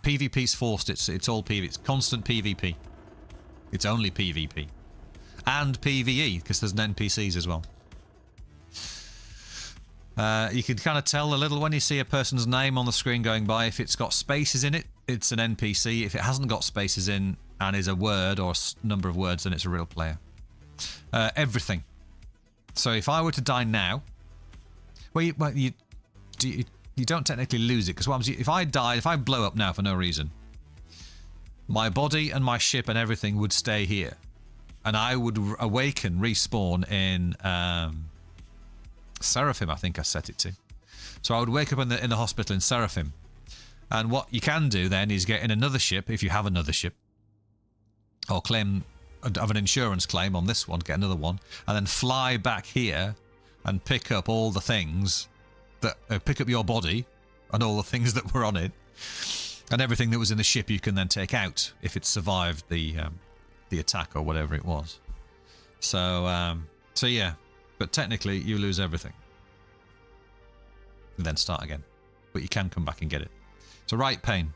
[SPEAKER 1] PvP's forced. It's all PvP. It's constant PvP. It's only PvP. And PvE, because there's NPCs as well. You can kind of tell a little when you see a person's name on the screen going by. If it's got spaces in it, it's an NPC. If it hasn't got spaces in and is a word or a number of words, then it's a real player. Everything. So if I were to die now... Well, you don't technically lose it, because what happens if I died, if I blow up now for no reason, my body and my ship and everything would stay here. And I would awaken, respawn in Seraphim, I think I set it to. So I would wake up in the hospital in Seraphim. And what you can do then is get in another ship, if you have another ship, or claim, have an insurance claim on this one, get another one, and then fly back here and pick up all the things that pick up your body and all the things that were on it, and everything that was in the ship you can then take out if it survived the attack or whatever it was. So yeah, but technically you lose everything and then start again, but you can come back and get it. It's a right pain,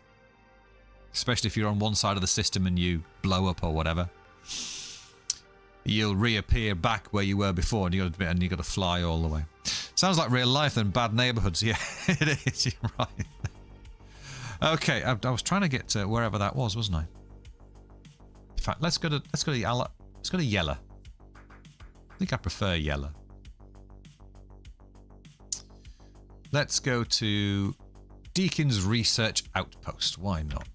[SPEAKER 1] especially if you're on one side of the system and you blow up or whatever. You'll reappear back where you were before, and you got to fly all the way. Sounds like real life and bad neighborhoods. Yeah, it is. You're right. Okay, I was trying to get to wherever that was, wasn't I? In fact, let's go to Yella. Let's go to Yella. I think I prefer Yella. Let's go to Deacon's Research Outpost. Why not?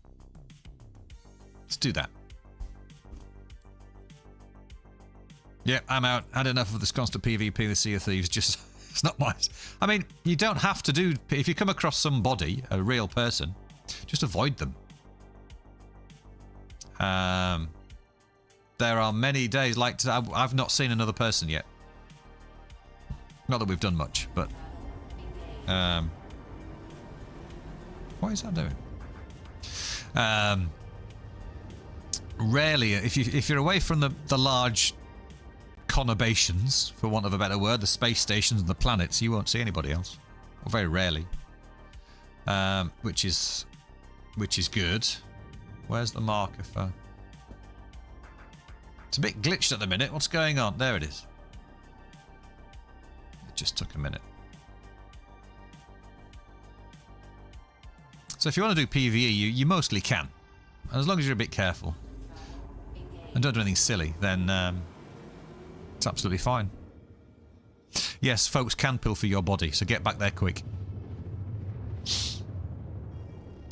[SPEAKER 1] Let's do that. Yeah, I'm out. Had enough of this constant PvP, the Sea of Thieves. Just, it's not my... I mean, you don't have to do... If you come across somebody, a real person, just avoid them. There are many days like... I've not seen another person yet. Not that we've done much, but... what is that doing? Rarely, if you're away from the large... conurbations, for want of a better word, the space stations and the planets, you won't see anybody else, or very rarely, which is good. Where's the marker for? It's a bit glitched at the minute. What's going on? There it is. It just took a minute. So if you want to do PvE, you mostly can, and as long as you're a bit careful and don't do anything silly, then it's absolutely fine. Yes, folks can pilfer your body, so get back there quick.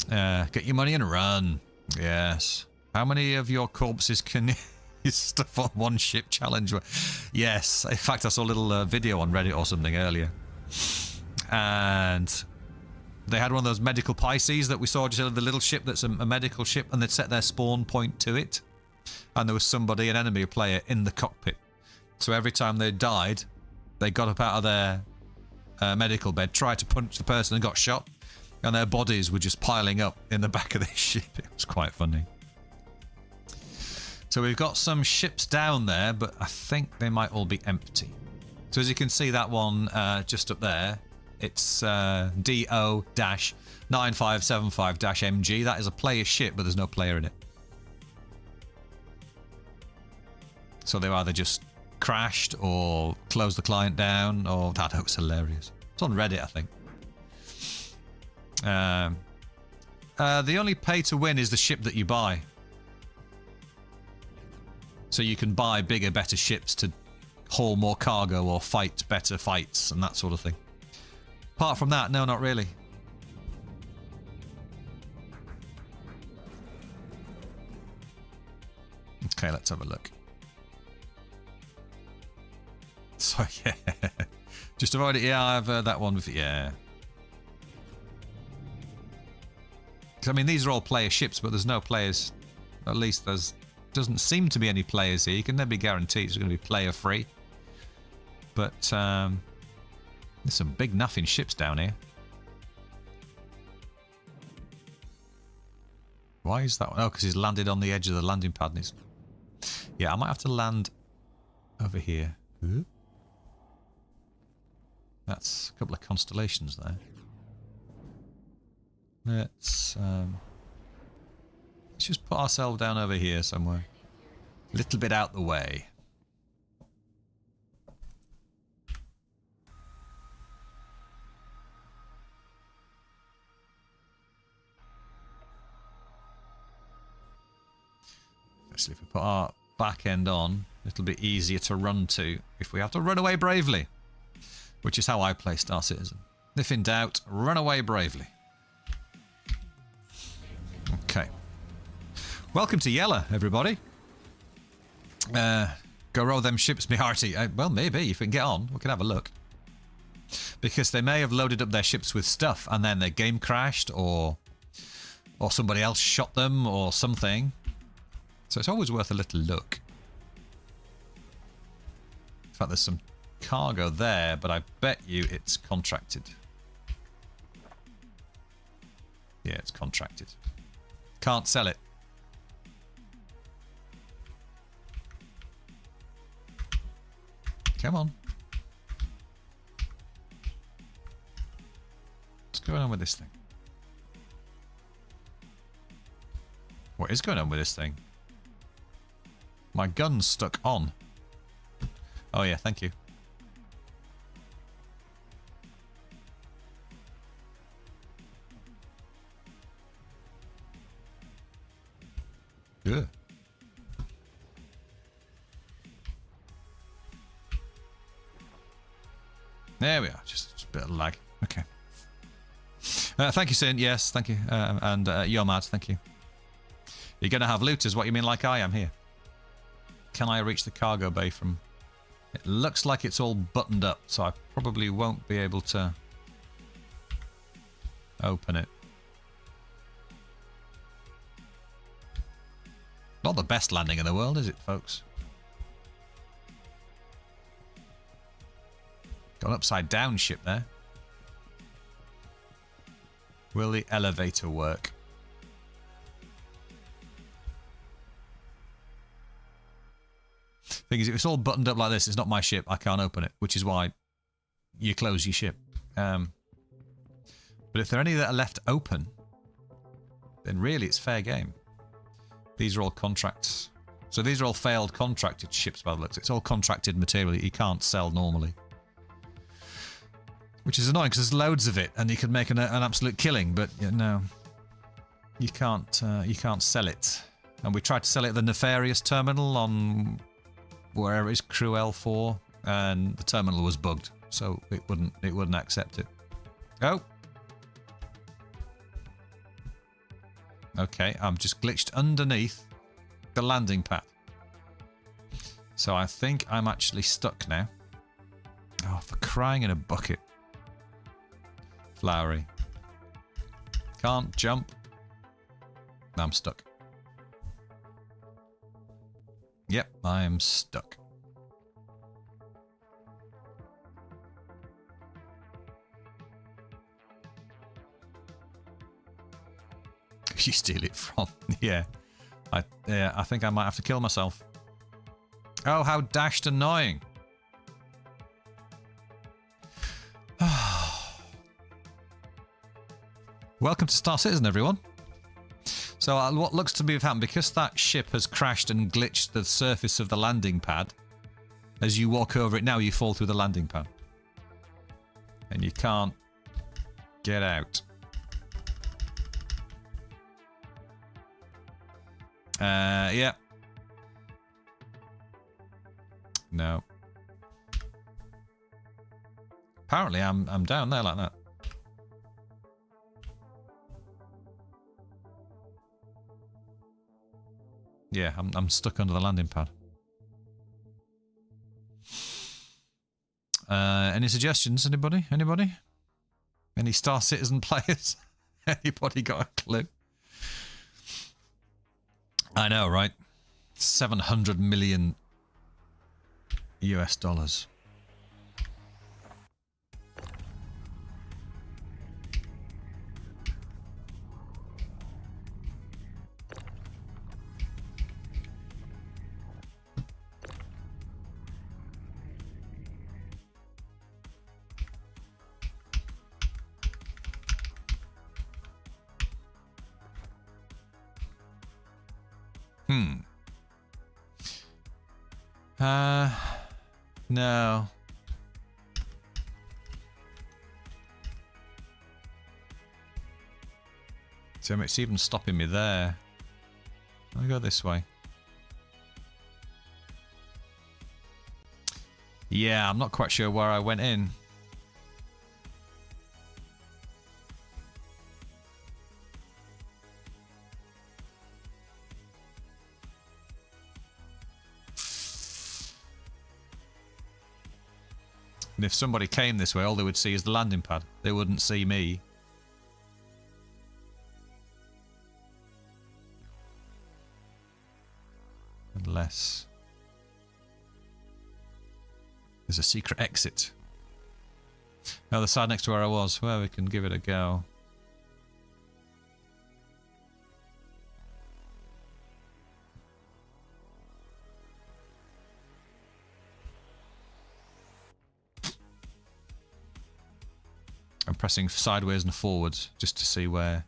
[SPEAKER 1] Get your money and run. Yes. How many of your corpses can you stuff on one ship challenge? Yes. In fact, I saw a little video on Reddit or something earlier. and they had one of those medical Pisces that we saw, just the little ship that's a medical ship, and they'd set their spawn point to it, and there was somebody, an enemy player, in the cockpit. So every time they died, they got up out of their medical bed, tried to punch the person and got shot, and their bodies were just piling up in the back of this ship. It was quite funny. So we've got some ships down there, but I think they might all be empty. So as you can see, that one just up there, it's DO-9575-MG. That is a player ship, but there's no player in it. So they either just crashed or closed the client down, or that was hilarious. It's on Reddit, I think. The only pay to win is the ship that you buy. So you can buy bigger, better ships to haul more cargo or fight better fights and that sort of thing. Apart from that, no, not really. Okay, let's have a look. So, yeah. Just avoid it. Yeah, I've heard that one before. Yeah. I mean, these are all player ships, but there's no players. At least there's doesn't seem to be any players here. You can never be guaranteed it's going to be player free. But there's some big nothing ships down here. Why is that one? Oh, because he's landed on the edge of the landing pad. And yeah, I might have to land over here. Ooh. That's a couple of constellations there. Let's just put ourselves down over here somewhere. A little bit out the way. Actually, if we put our back end on, it'll be easier to run to if we have to run away bravely. Which is how I play Star Citizen. If in doubt, run away bravely. Okay. Welcome to Yella, everybody. Go row them ships, me hearty. Well, maybe, if we can get on, we can have a look. Because they may have loaded up their ships with stuff and then their game crashed, or somebody else shot them, or something. So it's always worth a little look. In fact, there's some cargo there, but I bet you it's contracted. Yeah, it's contracted. Can't sell it. Come on. What's going on with this thing? What is going on with this thing? My gun's stuck on. Oh yeah, thank you. Good. There we are. Just a bit of lag. Okay. Thank you, Sin. Yes, thank you. And you're mad. Thank you. You're going to have loot is what you mean, like I am here. Can I reach the cargo bay from... It looks like it's all buttoned up, so I probably won't be able to open it. Not the best landing in the world, is it, folks? Got an upside down ship there. Will the elevator work? Thing is, if it's all buttoned up like this, it's not my ship. I can't open it, which is why you close your ship. But if there are any that are left open, then really it's fair game. These are all contracts. So these are all failed contracted ships by the looks. It's all contracted material that you can't sell normally. Which is annoying because there's loads of it and you can make an absolute killing, but no. You can't sell it. And we tried to sell it at the Nefarious terminal on wherever it is, Crew L4, and the terminal was bugged, so it wouldn't accept it. Oh. Okay, I'm just glitched underneath the landing pad. So I think I'm actually stuck now. Oh, for crying in a bucket. Flowery. Can't jump. No, I'm stuck. Yep, I am stuck. You steal it from? Yeah. I think I might have to kill myself. Oh, how dashed annoying. Welcome to Star Citizen, everyone. So what looks to be have happened, because that ship has crashed and glitched the surface of the landing pad, as you walk over it now, you fall through the landing pad. And you can't get out. Yeah. No. Apparently I'm down there like that. Yeah, I'm stuck under the landing pad. Any suggestions? Anybody? Anybody? Any Star Citizen players? Anybody got a clue? I know, right? 700 million US dollars. No. So it's even stopping me there. I'll go this way. Yeah, I'm not quite sure where I went in. And if somebody came this way, all they would see is the landing pad. They wouldn't see me. Unless there's a secret exit. Oh, the side next to where I was. Well, we can give it a go. I'm pressing sideways and forwards just to see where.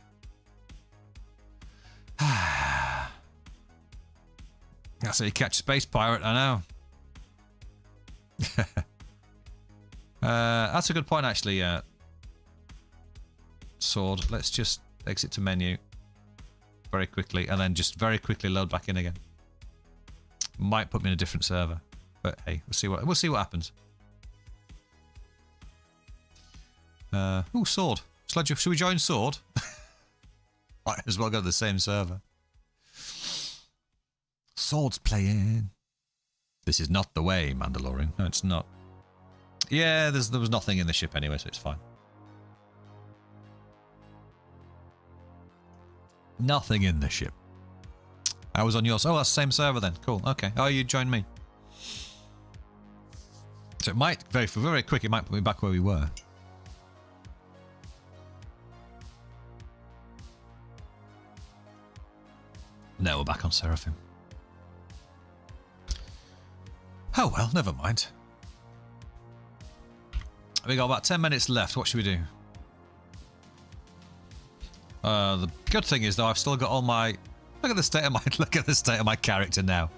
[SPEAKER 1] That's how you catch a space pirate, I know. That's a good point, actually. Sword. Let's just exit to menu very quickly, and then just very quickly load back in again. Might put me in a different server, but hey, we'll see what happens. Oh, sword. Should we join sword? Might as well go to the same server. Sword's playing. This is not the way, Mandalorian. No, it's not. Yeah, there was nothing in the ship anyway, so it's fine. Nothing in the ship. I was on yours. Oh, that's the same server then. Cool. Okay. Oh, you joined me. So it might, very quick, it might put me back where we were. No, we're back on Seraphim. Oh well, never mind. We got about 10 minutes left. What should we do? The good thing is though, I've still got all my. Look at the state of my character now.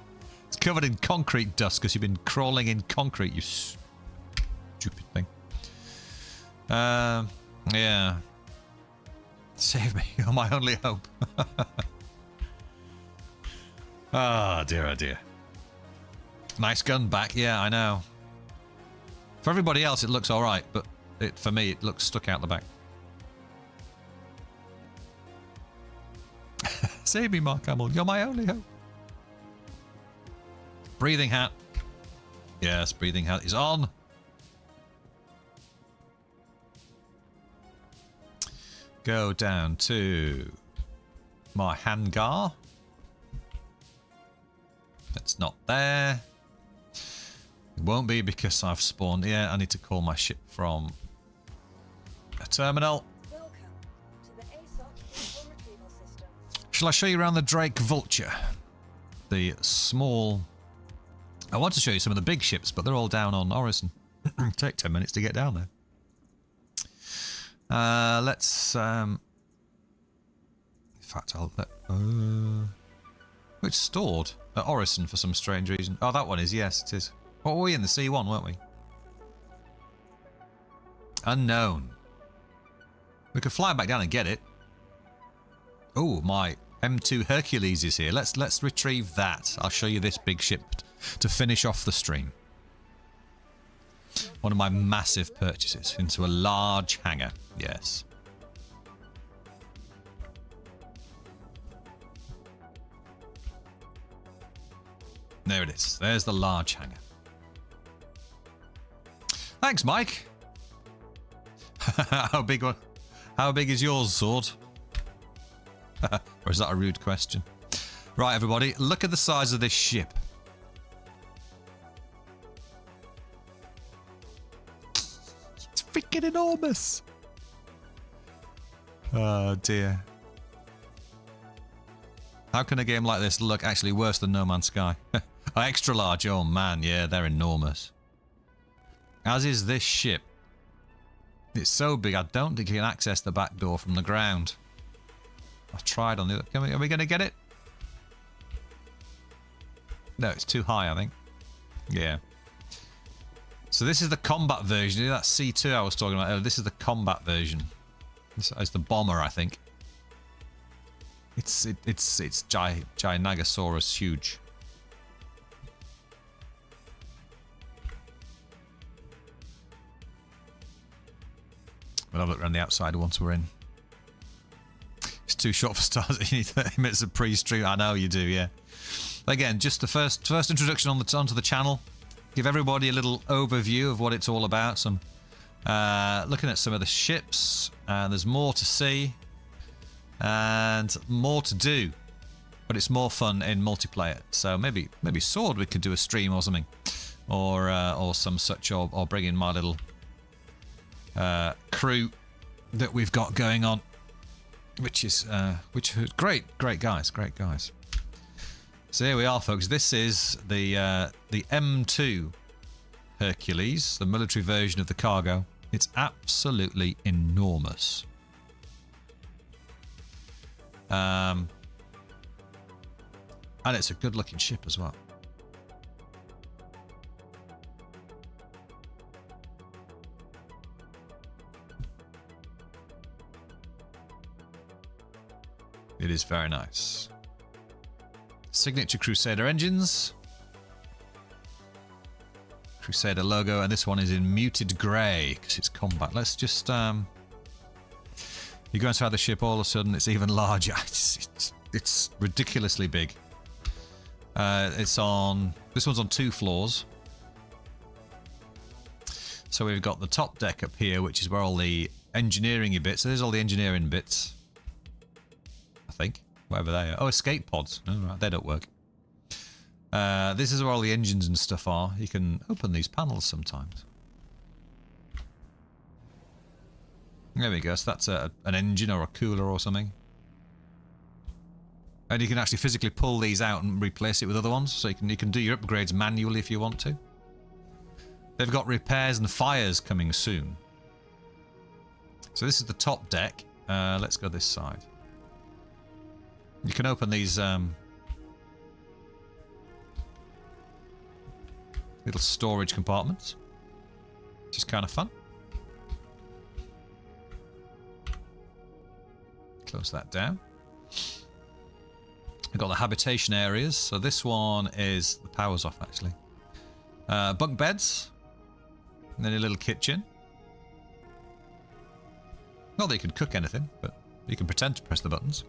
[SPEAKER 1] It's covered in concrete dust because you've been crawling in concrete. You stupid thing. Yeah. Save me. You're my only hope. Oh dear, oh dear. Nice gun back, yeah, I know. For everybody else, it looks alright, but for me, it looks stuck out the back. Save me, Mark Hamill. You're my only hope. Breathing hat. Yes, breathing hat is on. go down to my hangar. It's not there. It won't be because I've spawned. Yeah, I need to call my ship from a terminal.
[SPEAKER 5] Welcome to the ASOC vehicle retrieval system.
[SPEAKER 1] Shall I show you around the Drake Vulture? The small... I want to show you some of the big ships, but they're all down on Orison. Take 10 minutes to get down there. Let's... in fact, I'll let... it's stored at Orison for some strange reason. Oh, that one is. Yes, it is. What were we in? The C1, weren't we? Unknown. We could fly back down and get it. Oh, my M2 Hercules is here. Let's retrieve that. I'll show you this big ship to finish off the stream. One of my massive purchases into a large hangar. Yes. There it is. There's the large hangar. Thanks, Mike. How big is yours, Sword? Or is that a rude question? Right, everybody, look at the size of this ship. It's freaking enormous. Oh, dear. How can a game like this look actually worse than No Man's Sky? Extra large, oh man, yeah, they're enormous. As is this ship. It's so big, I don't think you can access the back door from the ground. I tried on the other... Are we going to get it? No, it's too high, I think. Yeah. So this is the combat version. That C2 I was talking about earlier. This is the combat version. This is the bomber, I think. It's Giganosaurus huge. We'll have a look around the outside once we're in. It's too short for stars. You need 30 minutes of pre-stream. I know you do, yeah. Again, just the first introduction onto the channel. Give everybody a little overview of what it's all about. Some looking at some of the ships. There's more to see and more to do, but it's more fun in multiplayer. So maybe Sword we could do a stream or something, or some such, or bring in my little crew that we've got going on, which is great guys. So here we are, folks. This is the M2 Hercules, the military version of the cargo. It's absolutely enormous. And it's a good-looking ship as well. It is very nice. Signature Crusader engines. Crusader logo, and this one is in muted grey because it's combat. Let's just you go inside the ship, all of a sudden it's even larger. It's ridiculously big. This one's on 2 floors. So we've got the top deck up here, which is where all the engineering bits. So there's all the engineering bits, I think, whatever they are. Oh, escape pods. No, right, they don't work. This is where all the engines and stuff are. You can open these panels sometimes. There we go. So that's an engine or a cooler or something. And you can actually physically pull these out and replace it with other ones. So you can do your upgrades manually if you want to. They've got repairs and fires coming soon. So this is the top deck. Let's go this side. You can open these little storage compartments, which is kind of fun. Close that down. We've got the habitation areas. So this one is... the power's off, actually. Bunk beds. And then a little kitchen. Not that you can cook anything, but you can pretend to press the buttons.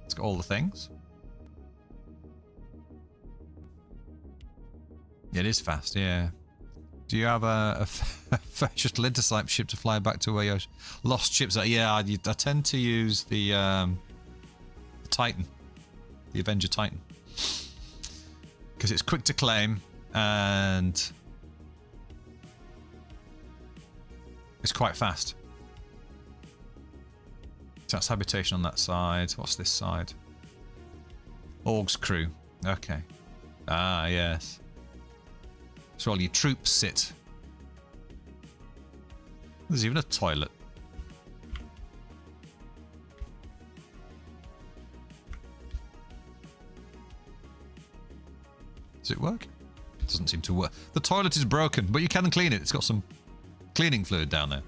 [SPEAKER 1] It's got all the things. It is fast, yeah. Do you have a shuttle intercept ship to fly back to where your lost ships are? Yeah, I tend to use the Titan, the Avenger Titan, because it's quick to claim and it's quite fast. So that's habitation on that side. What's this side? Org's crew. Okay. Ah, yes. So all your troops sit. There's even a toilet. Does it work? It doesn't seem to work. The toilet is broken, but you can clean it. It's got some cleaning fluid down there.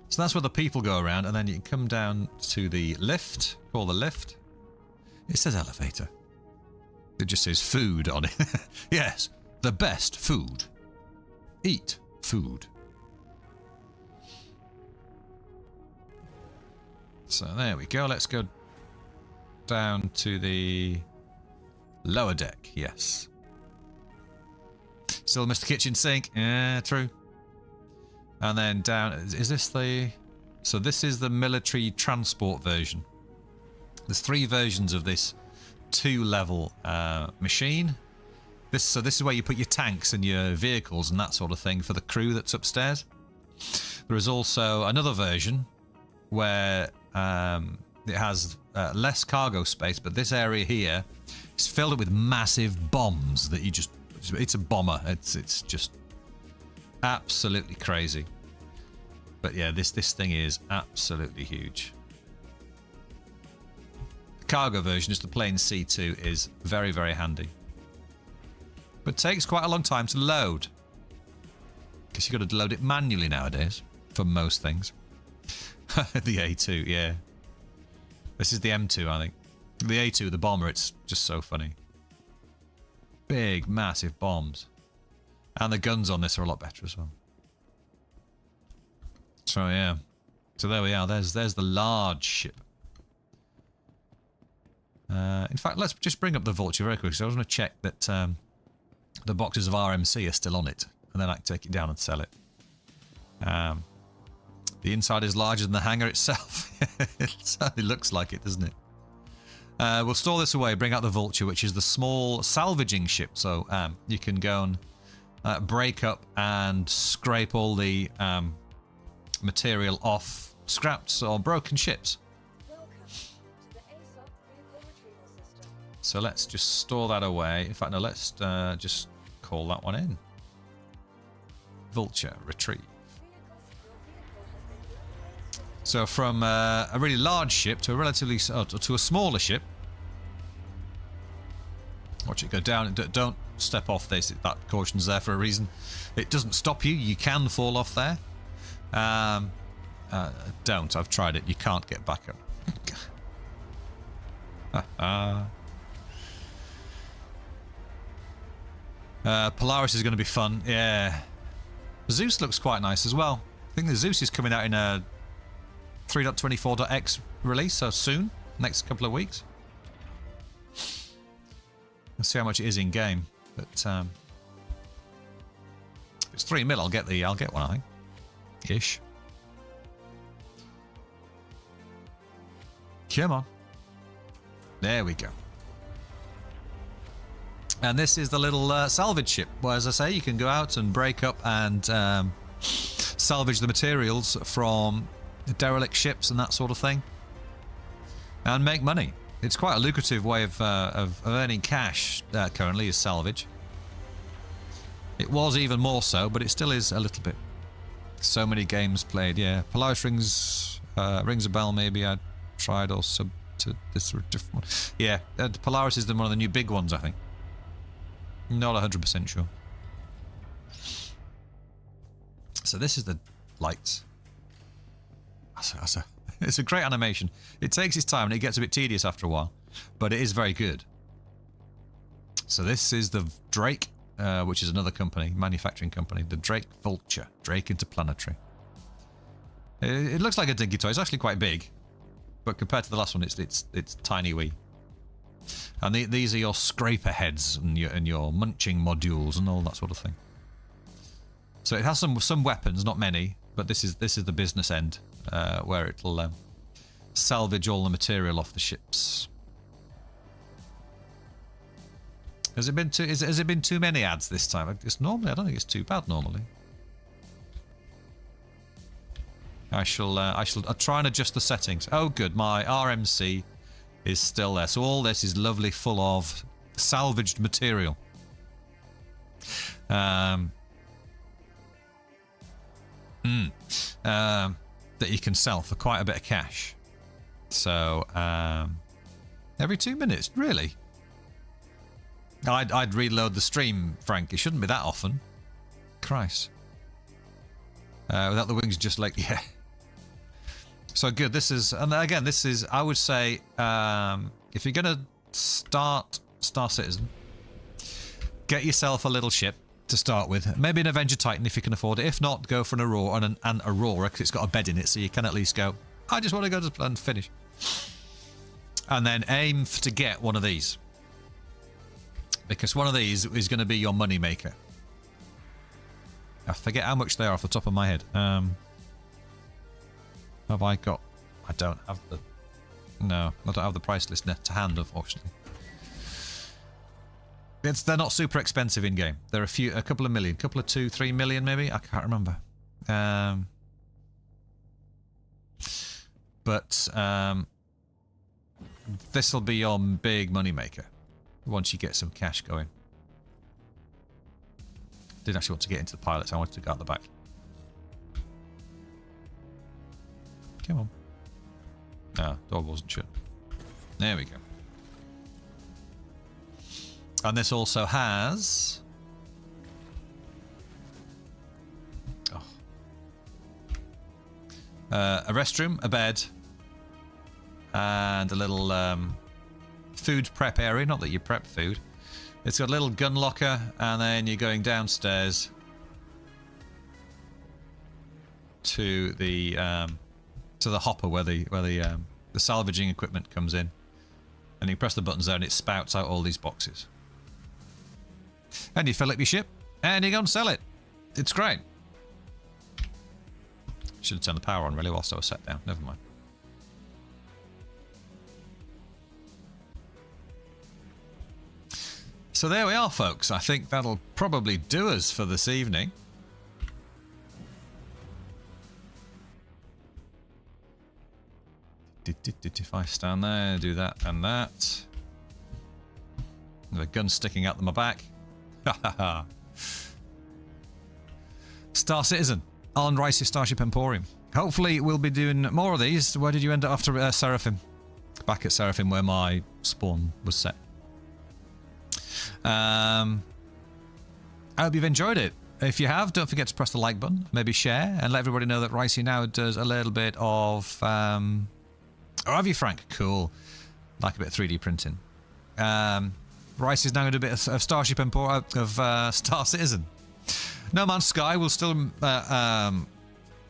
[SPEAKER 1] So that's where the people go around, and then you can come down to the lift. Call the lift. It says elevator. It just says food on it. Yes, the best food. Eat food. So there we go. Let's go down to the lower deck. Yes. Still Mr. Kitchen Sink. Yeah, true. And then down. Is this the... So this is the military transport version. There's 3 versions of this 2-level machine. So this is where you put your tanks and your vehicles and that sort of thing for the crew that's upstairs. There is also another version where it has less cargo space, but this area here is filled up with massive bombs that you just... It's a bomber. It's just absolutely crazy. But yeah, this thing is absolutely huge. The cargo version, just the plain C2, is very, very handy. But takes quite a long time to load. Because you've got to load it manually nowadays for most things. The A2, yeah. This is the M2, I think. The A2, the bomber, it's just so funny. Big, massive bombs. And the guns on this are a lot better as well. So yeah. So there we are. There's the large ship. In fact, let's just bring up the Vulture very quickly. So I was going to check that the boxes of RMC are still on it, and then I can take it down and sell it. The inside is larger than the hangar itself. It certainly looks like it, doesn't it? We'll store this away, bring out the Vulture, which is the small salvaging ship. So you can go and break up and scrape all the material off scrapped or broken ships.
[SPEAKER 5] Welcome to the ASOC vehicle retrieval system.
[SPEAKER 1] So let's just store that away. In fact, no, let's just call that one in. Vulture, retrieve. So from a really large ship to a relatively to a smaller ship. Watch it go down. Don't step off this. That caution's there for a reason. It doesn't stop you. You can fall off there. Don't. I've tried it. You can't get back up. Polaris is going to be fun. Yeah. Zeus looks quite nice as well. I think the Zeus is coming out in a 3.24.x release, so soon, next couple of weeks. Let's see how much it is in game. But if it's 3 mil, I'll get one, I think. Ish. Come on. There we go. And this is the little salvage ship, where, as I say, you can go out and break up and salvage the materials from derelict ships and that sort of thing, and make money. It's quite a lucrative way of earning cash currently, is salvage. It was even more so, but it still is a little bit. So many games played, yeah. Polaris rings a bell, maybe I tried, or sub to this different one. Yeah, Polaris is one of the new big ones, I think. Not 100% sure. So this is the lights. It's a great animation. It takes its time and it gets a bit tedious after a while, but it is very good. So this is the Drake, which is another company, manufacturing company, the Drake Vulture, Drake Interplanetary. It looks like a dinky toy. It's actually quite big, but compared to the last one, it's tiny wee. And these are your scraper heads and your munching modules and all that sort of thing. So it has some weapons, not many, but this is the business end where it'll salvage all the material off the ships. Has it been too many ads this time? It's normally, I don't think it's too bad normally. I'll try and adjust the settings. Oh good, my RMC is still there. So all this is lovely, full of salvaged material. That you can sell for quite a bit of cash. So every 2 minutes, really? I'd reload the stream, Frank. It shouldn't be that often. Christ. Without the wings, just like, yeah. So good. This is, and again, this is, I would say, if you're going to start Star Citizen, get yourself a little ship to start with. Maybe an Avenger Titan if you can afford it. If not, go for an Aurora and an Aurora because it's got a bed in it, so you can at least go, I just want to go to and finish. And then aim to get one of these. Because one of these is going to be your money maker. I forget how much they are off the top of my head. Have I got... I don't have the... No, I don't have the price list to hand, unfortunately. They're not super expensive in game. They're a couple of million, couple of 2-3 million maybe. I can't remember. But this will be your big money maker once you get some cash going. Didn't actually want to get into the pilots. I wanted to go out the back. Come on. No, door wasn't shut. There we go. And this also has... a restroom, a bed, and a little food prep area. Not that you prep food. It's got a little gun locker, and then you're going downstairs to the hopper where the salvaging equipment comes in, and you press the buttons there, and it spouts out all these boxes. And you fill up your ship, and you go and sell it. It's great. Should have turned the power on really whilst I was sat down. Never mind. So there we are, folks. I think that'll probably do us for this evening. If I stand there, do that and that. The gun sticking out my back. Star Citizen on RICEY'S Starship Emporium. Hopefully we'll be doing more of these. Where did you end up after Seraphim? Back at Seraphim where my spawn was set. I hope you've enjoyed it. If you have, don't forget to press the like button, maybe share, and let everybody know that RICEY now does a little bit of... oh, have you, Frank? Cool. Like a bit of 3D printing. RICEY'S now going to do a bit of Starship Emporium, of Star Citizen. No Man's Sky will still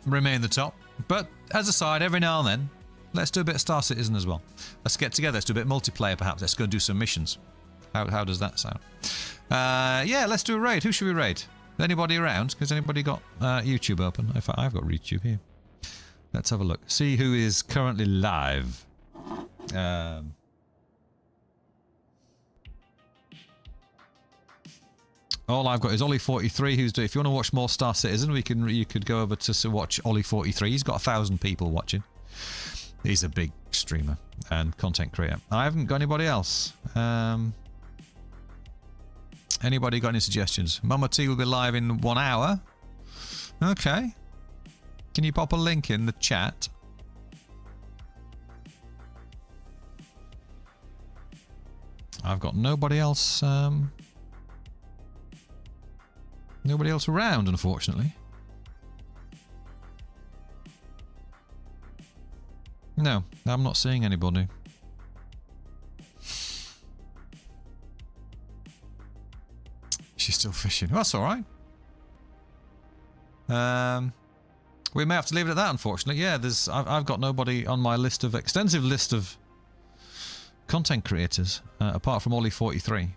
[SPEAKER 1] remain the top, but as a side, every now and then, let's do a bit of Star Citizen as well. Let's get together, let's do a bit of multiplayer perhaps, let's go do some missions. How does that sound? Yeah, let's do a raid. Who should we raid? Anybody around? Has anybody got YouTube open? In fact, I've got YouTube here. Let's have a look. See who is currently live. All I've got is Ollie43, who's doing. If you want to watch more Star Citizen, you could go over to watch Ollie43. He's got 1,000 people watching. He's a big streamer and content creator. I haven't got anybody else. Anybody got any suggestions? Mama T will be live in 1 hour. Okay. Can you pop a link in the chat? I've got nobody else. Nobody else around, unfortunately. No, I'm not seeing anybody. She's still fishing. Well, that's all right. We may have to leave it at that, unfortunately. Yeah, I've got nobody on my extensive list of content creators, apart from Ollie43.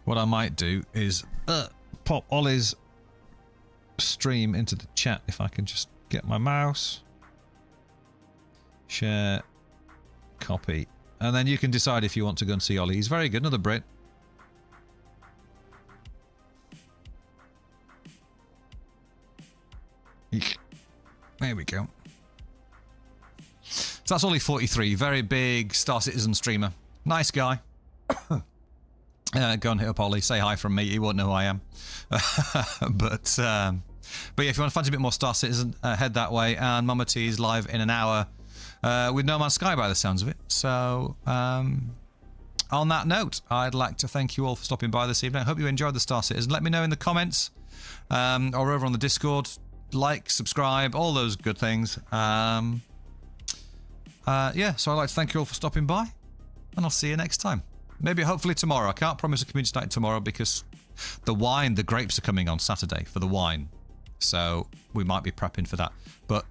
[SPEAKER 1] What I might do is pop Ollie's stream into the chat if I can just get my mouse. Share, copy, and then you can decide if you want to go and see Ollie. He's very good, another Brit. There we go. So that's Ollie43, very big Star Citizen streamer. Nice guy. Go and hit up Ollie, say hi from me, he won't know who I am. But yeah, if you want to fancy a bit more Star Citizen, head that way. And Mama T is live in an hour with No Man's Sky by the sounds of it. So on that note, I'd like to thank you all for stopping by this evening. I hope you enjoyed the Star Citizen. Let me know in the comments or over on the Discord. Like, subscribe, all those good things. Yeah, so I'd like to thank you all for stopping by, and I'll see you next time. Maybe hopefully tomorrow. I can't promise a community night tomorrow because the grapes are coming on Saturday for the wine. So we might be prepping for that. But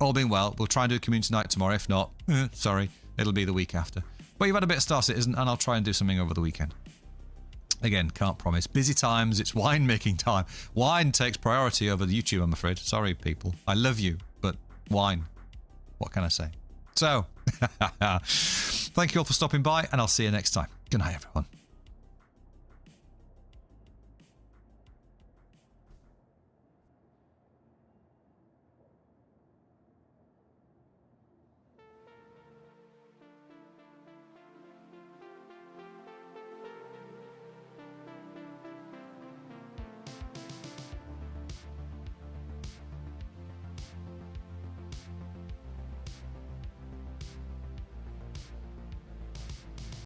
[SPEAKER 1] all being well, we'll try and do a community night tomorrow. If not, sorry, it'll be the week after. But you've had a bit of Star Citizen, and I'll try and do something over the weekend. Again, can't promise. Busy times, it's wine making time. Wine takes priority over the YouTube, I'm afraid. Sorry, people. I love you, but wine. What can I say? So, thank you all for stopping by, and I'll see you next time. Good night, everyone.